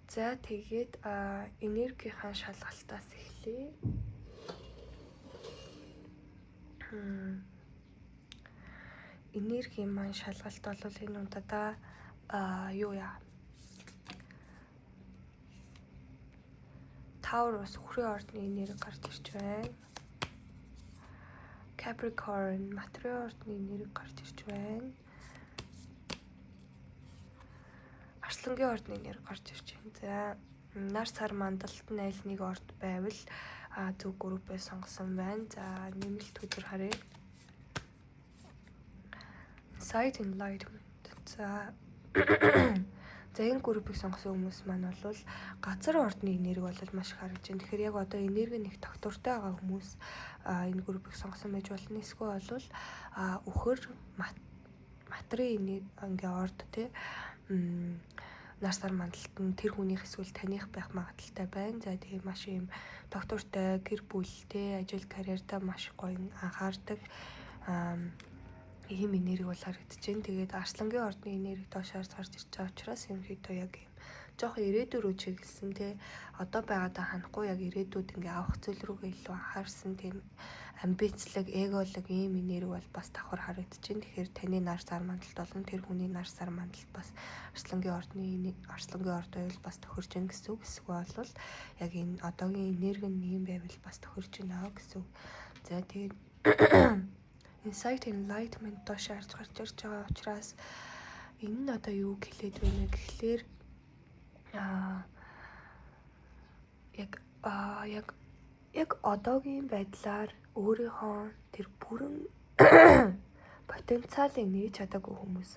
A: За тэгээд энергийнхаа шалгалтаас эхлэе. Энергийн маань шалгалт бол энэ удаа юу яа? Taurus үхрийн ордны энерги гарч ирж байна. Capricorn материал ордны энерги гарч ирж байна. Арслангийн ордны энерги гарч ирж байна. За нар сар мандалт нь аль нэг орд байвал зөв группээ сонгосон байна. За нэмэлт өдөр харъя. Insight Enlightenment. За энэ группийг сонгосон хүмүүс маань бол газар ордны энерги бол маш их харагдаж байна. Тэгэхээр яг одоо энерги нэг тогтвортой байгаа хүмүүс энэ группийг сонгосон байж болно. Эсвэл бол үхэр материйн ингээ орд те нар сар мандалт нь тэр хүнийх эсвэл таних байх магадaltaй байна. За тэгээ маш юм доктортой гэр бүлтэй ажил карьертаа маш гоё анхаардаг ийм энерги бол харагдаж байна. Тэгээд арслангийн ордны энерги доошоор гарч ирж байгаа учраас ерөнхийдөө яг юм жоохон ирээдүйн рүү чиглэсэн те одоо байгаадаа ханахгүй яг ирээдүйд ингээ авах зүйл рүүгээ илүү анхаарсан тийм амбицлог, эголог ийм энерги бол бас давхар харагдаж байна. Тэгэхээр таны нар сар мандалт болон тэр хүний нар сар мандалт бас арслангийн орд байвал бас тохирж байна гэсэн үг. Эсвэл бол яг энэ одоогийн энерги нь ийм байвал бас тохирж байна гэсэн үг. За тэгээд Insight Enlightenment доош гарч ирж байгаа учраас энэ нь одоо юу хэлээд байна гэхлээр яг одоогийн байдлаар өөрийнхөө тэр бүрэн потенциалыг нээж чадаагүй хүмүүс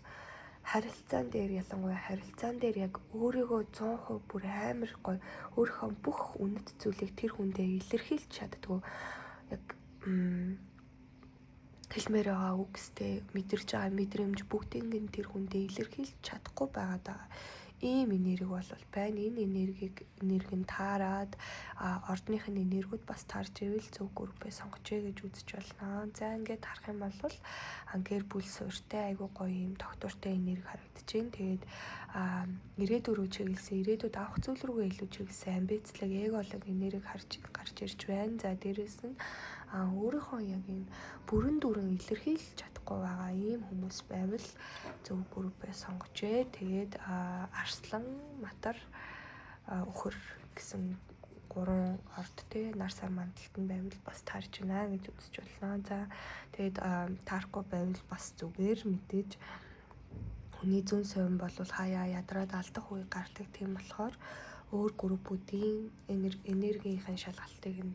A: харилцаан дээр ялангуяа харилцаан дээр яг өөрийгөө 100% бүр амар гоё өөрийнхөө бүх үнэт зүйлийг тэр хүндээ илэрхийлж чаддгүй яг хэлмээр байгаа үгстэй мэдэрч байгаа мэдрэмж бүгдийг нь тэр хүндээ илэрхийлж чадахгүй байгаад байгаа. Ийм энерги бол байна. Энэ энерги нь таарад ордных нь энергиуд бас таарж ивэл зөв группээ сонгочээ гэж үзэж байна. За ингээд харах юм бол гэр бүл суурьтай айгуу гоё юм доктортой энерги харагдаж байна. Тэгээд ирээдүйн рүү чиглэсэн ирээдүйд авах зүйл рүүгээ илүү чиглэсэн амбицлог эголог энерги гарч ирж байна. За дээрэс нь өөрийнхөө яг юм бүрэн дүрэн илэрхийлж чадахгүй байгаа ийм хүмүүс байвал зөв группээ сонгожээ. Тэгээд арслан, матар, үхэр гэсэн 3 орд те нар сар мандалт нь байвал бас таарж байна гэж үзэж байна. За тэгээд таарахгүй байвал бас зүгээр мэдээж хүний зүүн совин бол хаяа ядраад алдах үе гардаг. Тийм болохоор өөр группүүдийн энергийнхээ шалгалтыг нь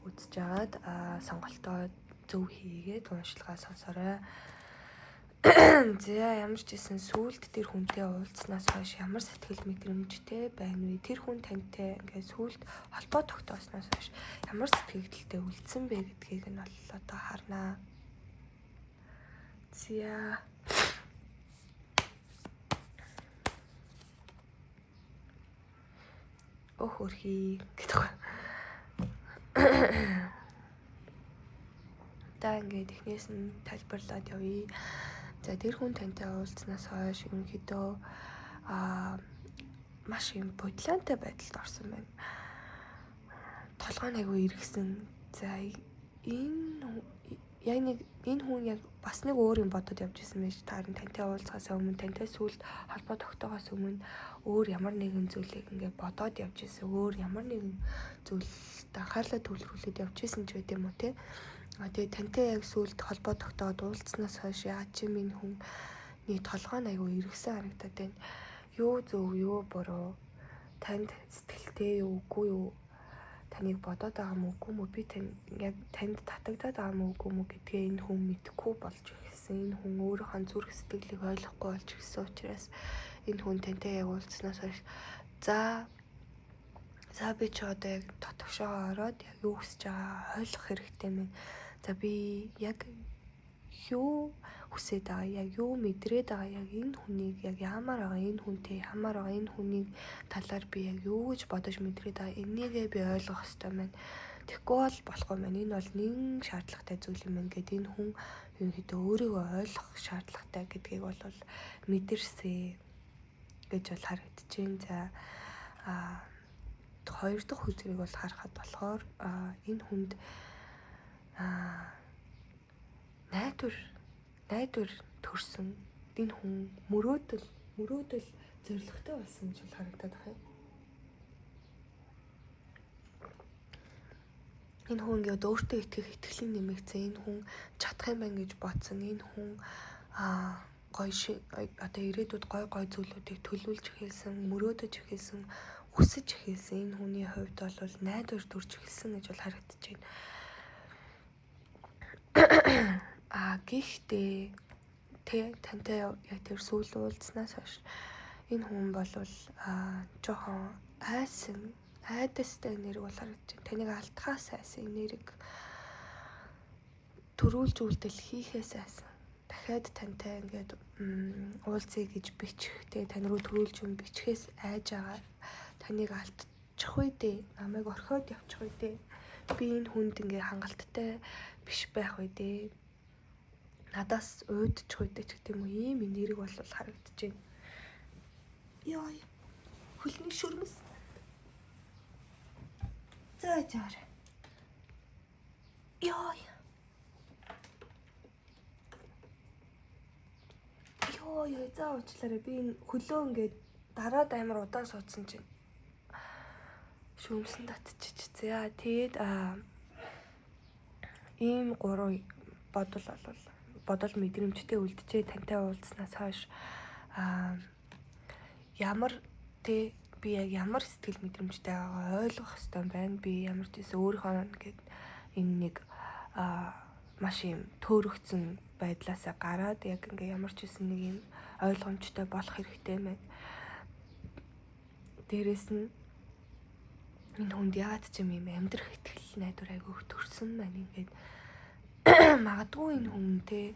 A: үзэж агаад сонголтоо зөв хийгээд уншлагаа сонсорой. За ямар ч гэсэн сүүлд тэр хүнтэй уулзснаас хойш ямар сэтгэл мэдрэмжтэй байна вэ? Тэр хүн тантай ингээд сүүлд холбоо тогтоосноос хойш ямар сэтгэлдэлтэй үлдсэн бэ гэдгийг нь бол одоо харнаа. Зя. Хөрхий гэдэг. Та ингээд эхнээс нь тайлбарлаад явъя. За тэр хүн тантай уулзснаас хойш ерөнхийдөө маш юм бодлонтой байдалд орсон байна. Толгой нь айгүй эргэсэн. За энэ хүн яг бас нэг өөр юм бодоод явж исэн байж таарна тантай уулзахаас өмнө тантай сүлд холбоо тогтоохоос өмнө өөр ямар нэгэн зүйлийг ингээд бодоод явж исэн. Өөр ямар нэгэн зүйлд анхаарлаа төвлөрүүлээд явж исэн ч байт юм уу те. Тэгээ тантай яг сүлд холбоо тогтоод уулзснаас хойш яа чи минь хүний толгой нь айгүй эргэсэн харагдаад байна. Юу зөв юу буруу танд сэтгэлтэй юу үгүй юу таныг бодоод байгаа юм үгүй мө би яг танд татагдаад байгаа юм үгүй мө гэдгээ энэ хүн мэдэхгүй болж ирсэн. Энэ хүн өөрийнхөө зүрх сэтгэлийг ойлгохгүй болж ирсэн учраас энэ хүн тантай яг уулзснаас хойш за би ч одоо яг дотгошоо ороод яг юу хүсэж байгаа ойлгох хэрэгтэй мэн. За би яг юу хүсэж байгаа, яг юу мэдрээд байгаа, яг энэ хүнийг яг яамаар байгаа, энэ хүнтэй хамаар байгаа, энэ хүний талаар би яг юу гэж бодож мэдрээд байгаа, энийгээ би ойлгох хэрэгтэй байна. Тэгэхгүй бол болохгүй маань. Энэ бол нэг шаардлагатай зүйл юм байна гэд энэ хүн ерөнхийдөө өөрийгөө ойлгох шаардлагатай гэдгийг бол мэдэрсэн гэж бол харагдчихээн. За хоёр дахь үзрийг бол харахад болохоор энэ хүнд найдвар төрсөн энэ хүн мөрөөдөл зоригтой болсон гэж харагдаад байна. Энэ хүн ингээд өөртөө итгэх итгэлийн нэмэгцэн, энэ хүн чадах юм байна гэж бодсон, энэ хүн одоо ирээдүйд гой зүйлүүдийг төлөвлөж эхэлсэн, мөрөөдөж эхэлсэн, хүсэж эхэлсэн. Энэ хүний хувьд бол найдвар төрж эхэлсэн гэж бол харагдаж байна. Гэхдээ тантай яг тэр сүүл уулзнаас хойш энэ хүн бол жоохон айдастай нэрэг бол харагдаж байна. Таныг алдахаас айсан нэрэг, төрүүлж үйлдэл хийхээс айсан. Дахиад тантай ингээд уулзъя гэж бичих, тань руу төрүүлж юм бичхээс айж байгаа. Таныг алдчих үе дээ, намайг орхиод явчих үе дээ. Би энэ хүнд ингээд хангалттай биш байх үе дээ. Надаас уйдчих үе дээ ч гэдэг юм уу, ийм нэрэг бол харагдаж байна. Яа. Хөлний шүрмэс. За. Яа. За уучлаарай. Би энэ хөлөө ингээд дараад амар удаан суудсан чинь шүмсэн татчих. За тэгээд ийм гурван бодол мэдрэмжтэй үлджээ тантай уулзснаас хойш би яг ямар сэтгэл мэдрэмжтэй байгааг ойлгох хэрэгтэй байна. Би ямар ч гэсэн өөрийнхөө ингээд энэ нэг маш юм төөрөгцөн байдлаасаа гараад яг ингээ ямар ч гэсэн нэг юм ойлгомжтой болох хэрэгтэй байна. Дээрээс нь энэ хүнд яагаад ч юм амьдрах итгэл найдвар айгүйх төрсөн байна. Ингээд магадгүй энэ хүнтэй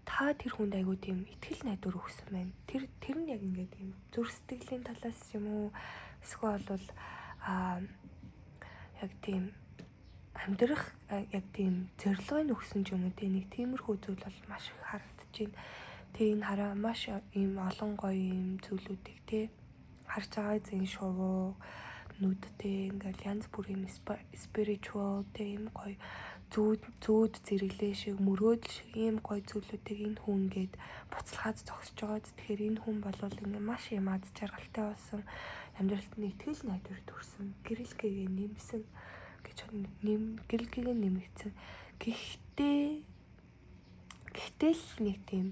A: та тэр хүнд айгүй тийм итгэл найдвар өгсөн байна. Тэр нь яг ингээд тийм зүрх сэтгэлийн талаас юм уу эсвэл бол яг тийм амьдрах яг тийм зорилгыг өгсөн ч юм уу нэг тиймэрхүү зүйл бол маш их харагдаж байна. Тэгээ энэ хараа маш ийм олон гоё ийм зүйлүүдийг харж байгаа зэн шувуу нүдтэй ингээл янз бүрийн spiritual ийм гоё зүүд зэрэглээ шиг мөрөөдөл шиг ийм гоё зүйлүүдийг энэ хүн ингээд буцалгаад зогсож байгаа. Тэгэхээр энэ хүн бол ингээд маш юм аз жаргалтай болсон, амьдралд нь итгэл найдвар төрсөн, гэрэл гэгээ нэмсэн гэж гэрэл гэгээ нэмэгдсэн. Гэхдээ л нэг тийм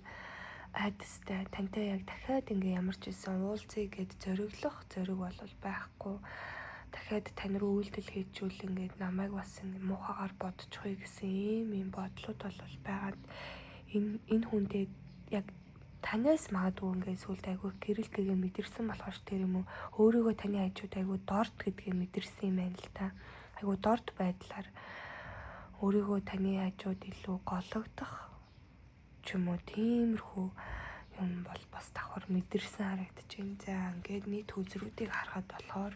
A: айдастай тантай яг дахиад ингээ ямар ч байсан уулзъя гэд зориглох зориг бол байхгүй. Дахиад тань руу үйлдэл хийжүүл ингээд намайг бас муухагаар бодчихъя гэсэн ийм бодлууд бол байгаад энэ хүнтэй яг танаас магадгүй ингээд сүлд айгүй гэрэл гэгээ мэдэрсэн болохоор тэр юм уу өөрийгөө таны хажууд айгүй дорд гэдгээ мэдэрсэн юм байна л та. Айгүй дорд байдлаар өөрийгөө таны хажууд илүү гологдох ч юм уу тиймэрхүү юм бол бас давхар мэдэрсэн харагдаж байна. За ингээд нийт үзрүүдийг харахад болохоор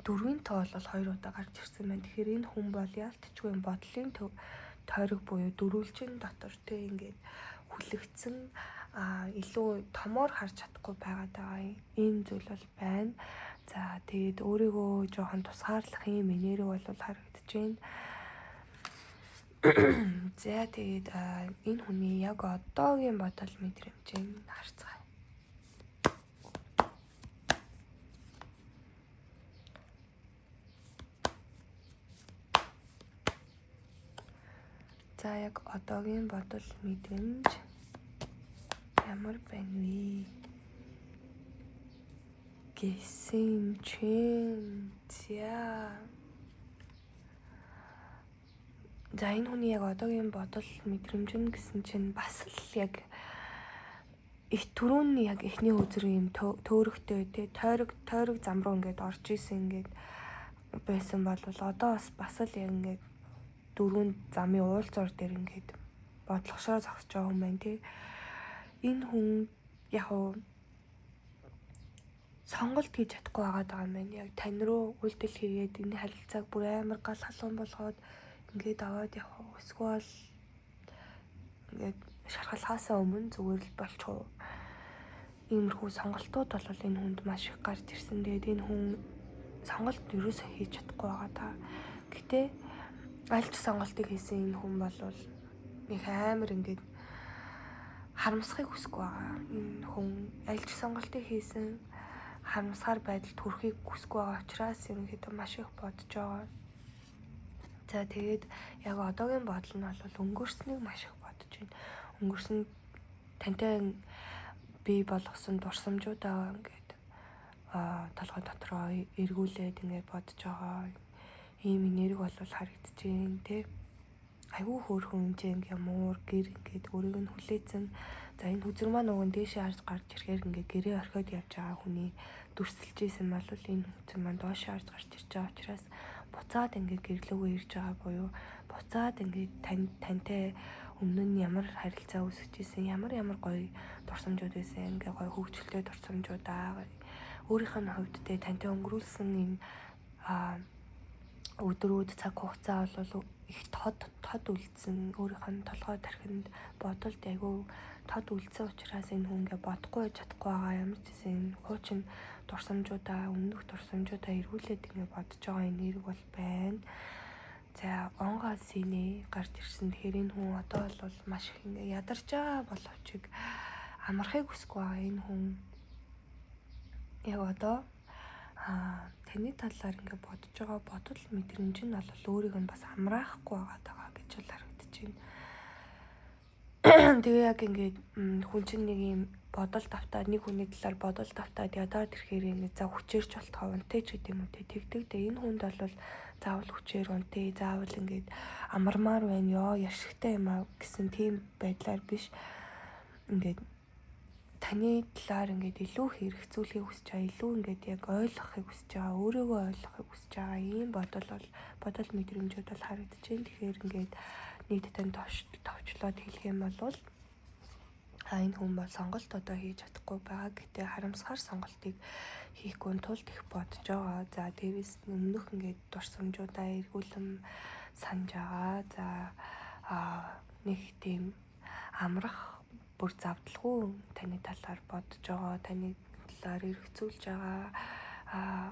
A: 4-ийн тоо бол 2 удаа гарч ирсэн байна. Тэгэхээр энэ хүн бол яалтчгүй бодлын тойрог буюу дөрвөлжин дотор тэ ингээд хүлэгдсэн илүү томоор харж чадахгүй байгаа ийм зүйл бол байна. За тэгээд өөрийгөө жоохон тусгаарлах юм энерги бол харагдаж байна. За тэгээд энэ хүний яг одоогийн бодол мэдрэмжийг харцгаая. За яг одоогийн бодол мэдрэмж ямар байна вэ? Гэсэн чинь За энэ хүний яг одоогийн бодол мэдрэмж нь гэсэн чинь бас л яг их түрүүн яг эхний үзрийн юм төөрөгтэй тий тойрог зам руу ингээд орж исэн ингээд байсан бол одоо бас л яг ингээд дөрвөн замын уулзуур дээр ингээд бодлогошоо зогсож байгаа юм байна тий. Энэ хүн яг сонголт хийж чадахгүй байгаа юм байна. Яг тань руу үйлдэл хийгээд энэ харилцааг бүр амар гал халуун болгоод ингээд аваад явах эсвэл ингээд шархалхаасаа өмнө зүгээр л болчихоо. Иймэрхүү сонголтууд бол энэ хүнд маш их гарч ирсэн. Тэгээд энэ хүн сонголт ерөөсөө хийж чадахгүй байгаа та. Гэтэ аль ч сонголтыг хийсэн энэ хүн бол их амар ингээд харамсахыг хүсэхгүй байгаа. Энэ хүн аль ч сонголтыг хийсэн харамсахаар байдалд хүрэхийг хүсэхгүй байгаа учраас ерөнхийдөө маш их бодож байгаа. За тэгээд яг одоогийн бодол нь бол өнгөрснийг маш их бодож байна. Өнгөрсөн тантай бий болгосон дурсамжуудаа ингээд толгой дотроо эргүүлээд ингээд бодож байгаа. Ийм энерги бол харагдаж байна тий. Айгүй хөөрхөн хэмжээ ингээ муур гэр ингээд өөрийг нь хүлээсэн. За энэ хүзэр маань уг нь дээшээ харж гарч ирэхээр ингээ гэрээ орхиод явж байгаа хүний дүрсэлж исэн бол энэ хүзэр маань доошоо харж гарч ирж байгаа учраас буцаад ингээ гэрлүүгөө ирж байгаа буюу буцаад ингээ тантай өмнө нь ямар харилцаа үүсгэж исэн, ямар гоё дурсамжууд байсан, ингээ гоё хөвгчлөлтэй дурсамжуудаа өөрийнх нь хувьд те тантай өнгөрүүлсэн энэ өдрүүд цаг хугацаа бол их тод үлдсэн. Өөрийнх нь толгой тархинд бодолд айгүй тод үлдсэн учраас энэ хүн ингээ бодохгүй чадахгүй байгаа. Ямар ч гэсэн хуучин дурсамжуудаа, өмнөх дурсамжуудаа эргүүлээд ингээ бодож байгаа энерги бол байна. За онгоо синэ гарч ирсэн. Тэгэхээр энэ хүн одоо бол маш их ингээ ядарч байгаа боловч амархыг хүсэхгүй байгаа. Энэ хүн яг одоо таны талаар ингээ бодож байгаа бодол мэдрэмж нь бол өөрийг нь бас амраахгүй байгаа гэж бол харагдаж байна. Тэгээ яг ингээд хүн чинь нэг юм бодол давтаад нэг хүний талаар бодол давтаад ядаад ирэхээр ингээд за хүчээрч болтгоо унтэй ч гэдэм үү тэгдэгдээ энэ хүнд бол заавал хүчээр унтэй заавал ингээд амармаар байна яшигтай юм аа гэсэн тийм байдлаар биш ингээд таны талаар ингээд илүү хэрэгцүүлэхийг хүсэж байгаа, илүү ингээд яг ойлгохыг хүсэж байгаа, өөрийгөө ойлгохыг хүсэж байгаа ийм бодол мэдрэмжүүд бол харагдаж байна. Тэгэхээр ингээд нийт тань товчлоод хэлэх юм бол энэ хүн бол сонголт одоо хийж чадахгүй байгаа. Гэтэ харамсахаар сонголтыг хийхгүй тулд их бодож байгаа. За дээрээс өмнөх ингээд дурсамжуудаа эргүүлэн санаж байгаа. За нэг тийм амрах бүр завдалгүй таны талаар бодож байгаа, таны талаар эргцүүлж байгаа,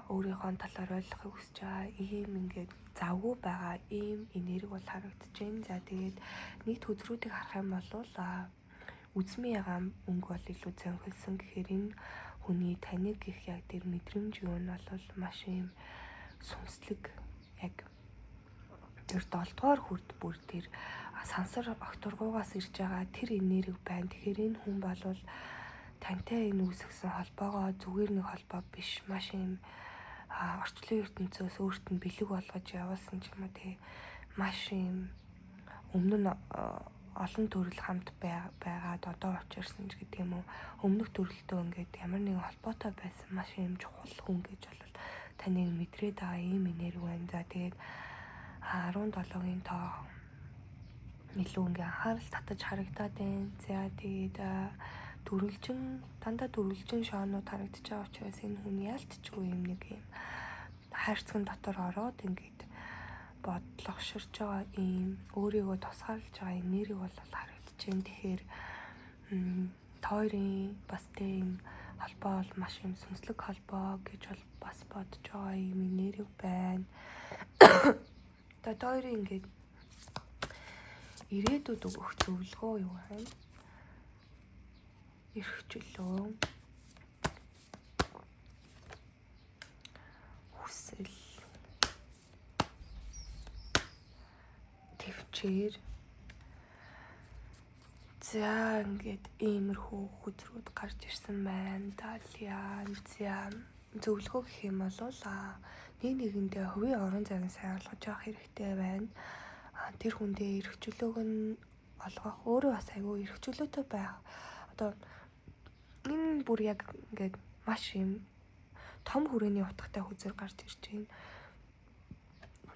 A: өөрийнхөө талаар ойлгохыг хүсэж байгаа, ийм ингээд завгүй байгаа ийм энерги бол харагдаж байна. За тэгээд нийт хөзрүүдийг харах юм бол үзмийн ягаан өнгө бол илүү зөнхөлсөн. гэхээр энэ хүний таныг гэх яг тэр мэдрэмж юу нь бол маш юм сүнслэг яг тэр 7 дугаар хүрд бүр тэр сансар огторгуугаас ирж байгаа тэр энерги байна. Тэгэхээр энэ хүн бол тантай энэ үүсгэсэн холбоогоо зүгээр нэг холбоо биш, маш юм орчлон ертөнцөөс өөрт нь бэлэг болгож явуулсан ч юм уу тий. Маш юм өмнө нь олон төрөл хамт байгаад одоо очирсан ч гэдэг юм уу. Өмнөх төрөлтөө ингээд ямар нэгэн холбоотой байсан маш юм чухал хүн гэж бол таныг мэдрээд байгаа ийм энерги байна. За тэгээд 17-гийн тоо илүү ингээ анхаарал татаж харагдаад байна. За тэгээд дандаа дүрвэлжин шоунууд харагдаж байгаа учраас энэ хүн ялтчгүй юм нэг юм хайрцагын дотор ороод ингээд бодлогоширж байгаа юм өөрийгөө тусгаарлаж байгаа юм нэрийг бол харагдаж байна. Тэгэхээр хоёрын бас тийм холбоо бол маш юм сүнслэг холбоо гэж бол бас бодож байгаа юм нэрийг байна. Тэгээд хоёрын ингээд ирээдүйд өгөх зөвлөгөө юу вэ? Эрхчлөө, хүсэл, төвчээр. За ингээд иймэрхүү хүзрүүд гарч ирсэн байна. Далиан за зөвлөгөө гэх юм бол нэгэндээ хувийн орон зайг сайн олгож явах хэрэгтэй байна. Тэр хүндээ эрхчлөөг нь олгох өөрөө бас айгүй эрхчлөөтэй байх. Одоо энэ бүр яг ингээд маш юм том хүрээний утгатай хүзэр гарч ирж байна.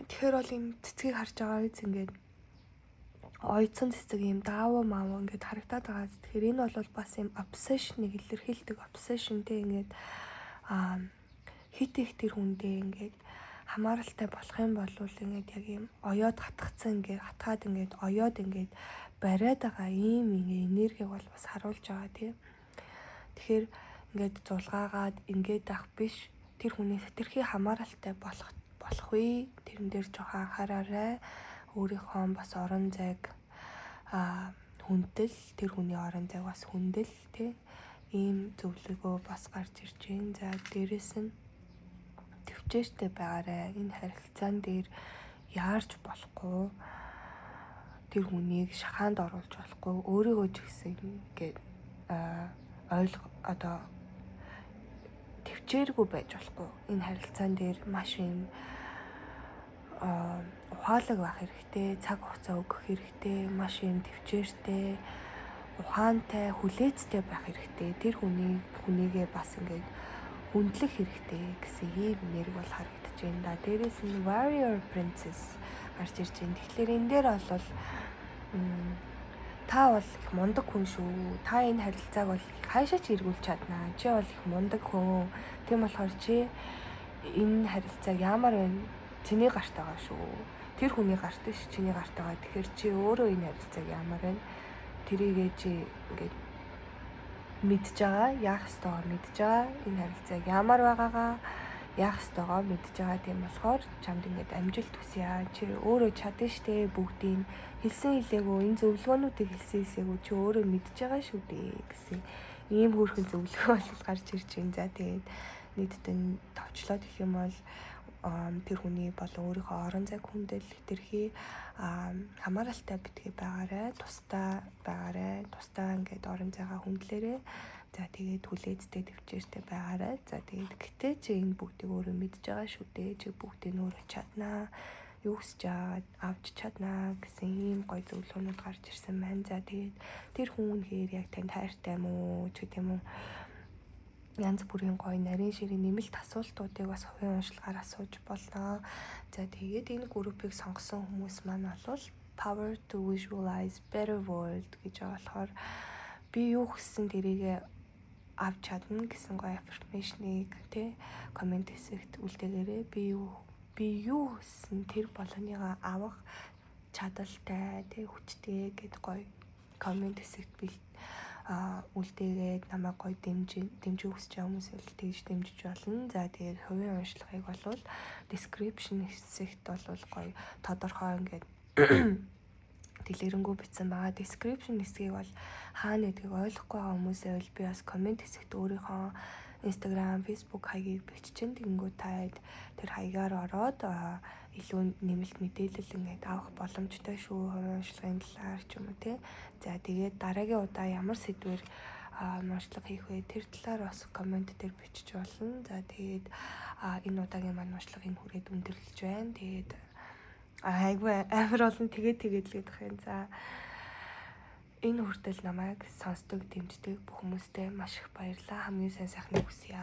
A: Тэгэхээр бол энэ цэцгийг харж байгаа үз ингээд ойцсон цэцэг юм даавуу маавуу ингээд харагдаад байгаа. Тэгэхээр энэ бол бас юм obsession-ыг илэрхийлдэг obsession-тэй ингээд хит их тэр хүндээ ингээд хамааралтай болох юм бол ингээд яг юм оёод хатгацсан ингээд хатгаад ингээд оёод ингээд бариад байгаа ийм энергийг бол бас харуулж байгаа тийм. Тэгэхээр ингээд зулгаагаад ингээд ах биш тэр хүний хэтэрхий хамааралтай болох вэ? Тэрэн дээр жоохон анхаараарай. Өөрийнхөө бас орон зайг хүндэл тэр хүний орон зайг бас хүндэл тийм ийм зөвлөгөө бас гарч ирж байна. За дээрэс нь төвчээртэй байгаарай. Энэ харилцаан дээр яарч болохгүй. Тэр хүнийг шахаанд оруулж болохгүй. Өөрийгөө ч гэсэн ингээд одоо төвчээргүй байж болохгүй. Энэ харилцаан дээр маш юм ухаалаг байх хэрэгтэй, цаг хугацаа өгөх хэрэгтэй, маш юм төвчээртэй, ухаантай, хүлээцтэй байх хэрэгтэй. Тэр хүнийгээ бас ингээд хүндлэх хэрэгтэй гэсэн ийм нэр бол харагдаж байна. Дээрээс нь Warrior Princess гарч ирж байна. Тэгэхээр энэ дээр бол та бол их мундаг хүн шүү. Та энэ харилцааг бол хаашаа ч эргүүлж чаднаа. Чи бол их мундаг хүн. Тийм болохоор чи энэ харилцааг ямар вэ? Чиний гарт байгаа шүү. Тэр хүний гарт ш чиний гарт байгаа. Тэгэхээр чи өөрөө энэ харилцааг ямар вэ? Тэрийгээ чи ингээд мэдж байгаа, яах ёстойгоо мэдж байгаа. Энэ харилцааг ямар байгаагаа яах ёстойгоо мэдж байгаа. Тийм болохоор чамд ингээд амжилт хүсье. Чи өөрөө чадна штэ бүгдийг хэлсэн хэлээгөө энэ зөвлөгөөнүүдийг хэлсэн хэлсээгөө чи өөрөө мэдж байгаа шүү дээ гэсэн ийм хөөрхөн зөвлөгөө бол гарч ирж байна. За тэгээд нийтдээ товчлоод гэх юм бол тэр хүний болон өөрийнхөө орон зайг хүндэл хэтэрхий хамааралтай битгий байгаарай, тусдаа байгаарай, тусдаа ингээд орон зайгаа хүндлээрэй. За тэгээд хүлээцтэй төвчээртэй байгаарай. За тэгээд гэтээ чи энэ бүгдийг өөрөө мэдж байгаа шүү дээ. Чи бүгдийг өөрөө чаднаа. Юу хүсэж аваад авч чаднаа гэсэн ийм гоё зөвлөгөөнүүд гарч ирсэн байна. За тэгээд тэр хүн үнэхээр яг танд хайртай юм уу ч гэдэм үү? Янз бүрийн гоё нарийн ширийн нэмэлт асуултуудыг бас хувийн уншлагаар асууж болно. За тэгээд энэ группийг сонгосон хүмүүс маань бол Power to Visualize Better World гэж болохоор би юу гэсэн тэрийг авч чадна гэсэн гоё affirmation-ыг тий комент хэсэгт үлдээгээрэй. Би юу гэсэн тэр болгоныгаа авах чадaltaй тий хүчтэй гэд гоё комент хэсэгт үлдээгээд намайг гоё дэмжих хүсэж байгаа хүмүүс бол тэгж дэмжиж болно. За тэгээд хувийн уншлагыг бол description хэсэгт бол гоё тодорхой ингээд дэлгэрэнгүй бичсэн байгаа. Description хэсгийг бол хаана гэдгийг ойлгохгүй байгаа хүмүүсээ бол би бас комент хэсэгт өөрийнхөө Instagram, Facebook хаягийг биччихэн тэгэнгүүт та тэр хаягаар ороод илүү нэмэлт мэдээлэл ингээд авах боломжтой шүү. Хувийн уншлагын талаар ч юм уу тий. За тэгээд дараагийн удаа ямар сэдвээр уншлага хийх вэ? Тэр талаар бас комент дээр бичиж болно. За тэгээд энэ удаагийн маань уншлагын хүрээд өндөрлөж байна. Тэгээд айгүй амар олон тэгээд л гэдэг юм. За энэ хүртэл намайг сонсдог, дэмждэг бүх хүмүүстээ маш их баярлалаа. Хамгийн сайн сайхныг хүсье.